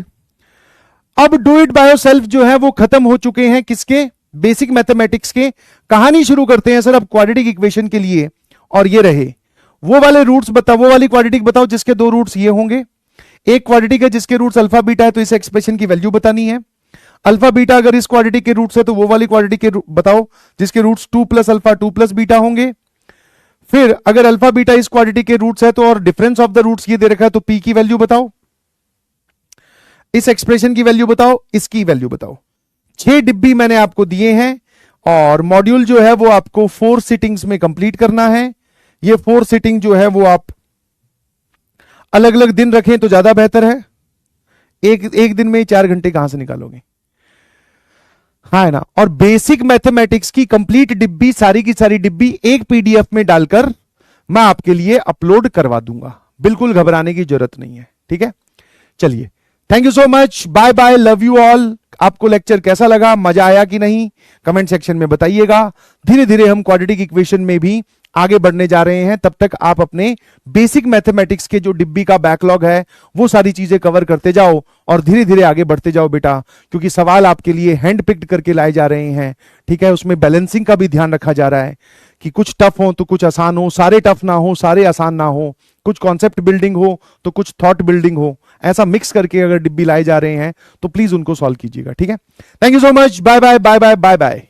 अब डू इट बाय योरसेल्फ जो है वो खत्म हो चुके हैं, किसके? बेसिक मैथमेटिक्स के। कहानी शुरू करते हैं सर अब क्वाड्रेटिक इक्वेशन के लिए, और ये रहे वो वाले रूट्स बताओ, वो वाली क्वाड्रेटिक बताओ जिसके दो रूट्स ये होंगे। एक क्वाड्रेटिक है जिसके रूट्स अल्फा बीटा है, तो इस एक्सप्रेशन की वैल्यू बतानी है। अल्फा बीटा अगर इस क्वाड्रेटिक के रूट्स है तो वो वाली क्वाड्रेटिक के बताओ जिसके roots 2 plus alpha 2 plus beta होंगे। फिर अगर अल्फा बीटा इस क्वाड्रेटिक के रूट्स है तो, और डिफरेंस ऑफ द रूट्स ये दे रखा है, तो पी की वैल्यू बताओ, इस एक्सप्रेशन की वैल्यू बताओ, इसकी वैल्यू बताओ। 6 डिब्बी मैंने आपको दिए हैं, और मॉड्यूल जो है वो आपको 4 सिटिंग्स में कंप्लीट करना है। ये 4 सिटिंग जो है वो आप अलग अलग दिन रखें तो ज्यादा बेहतर है। एक दिन में 4 घंटे कहां से निकालोगे, हाँ ना? और बेसिक मैथमेटिक्स की कंप्लीट डिब्बी, सारी की सारी डिब्बी एक पीडीएफ में डालकर मैं आपके लिए अपलोड करवा दूंगा। बिल्कुल घबराने की जरूरत नहीं है, ठीक है? चलिए, thank you so much, bye bye, love you all. आपको लेक्चर कैसा लगा, मजा आया कि नहीं, कमेंट सेक्शन में बताइएगा। धीरे धीरे हम क्वाड्रेटिक इक्वेशन में भी आगे बढ़ने जा रहे हैं, तब तक आप अपने बेसिक मैथमेटिक्स के जो डिब्बी का बैकलॉग है वो सारी चीजें कवर करते जाओ और धीरे धीरे आगे बढ़ते जाओ बेटा, क्योंकि सवाल आपके लिए हैंड पिक्ड करके लाए जा रहे हैं। ठीक है, उसमें बैलेंसिंग का भी ध्यान रखा जा रहा है कि कुछ टफ हो तो कुछ आसान हो, सारे टफ ना हो सारे आसान ना हो, कुछ कॉन्सेप्ट बिल्डिंग हो तो कुछ थॉट बिल्डिंग हो, ऐसा मिक्स करके अगर डिब्बी लाए जा रहे हैं तो प्लीज उनको सॉल्व कीजिएगा। ठीक है, thank you so much, bye bye bye bye bye bye.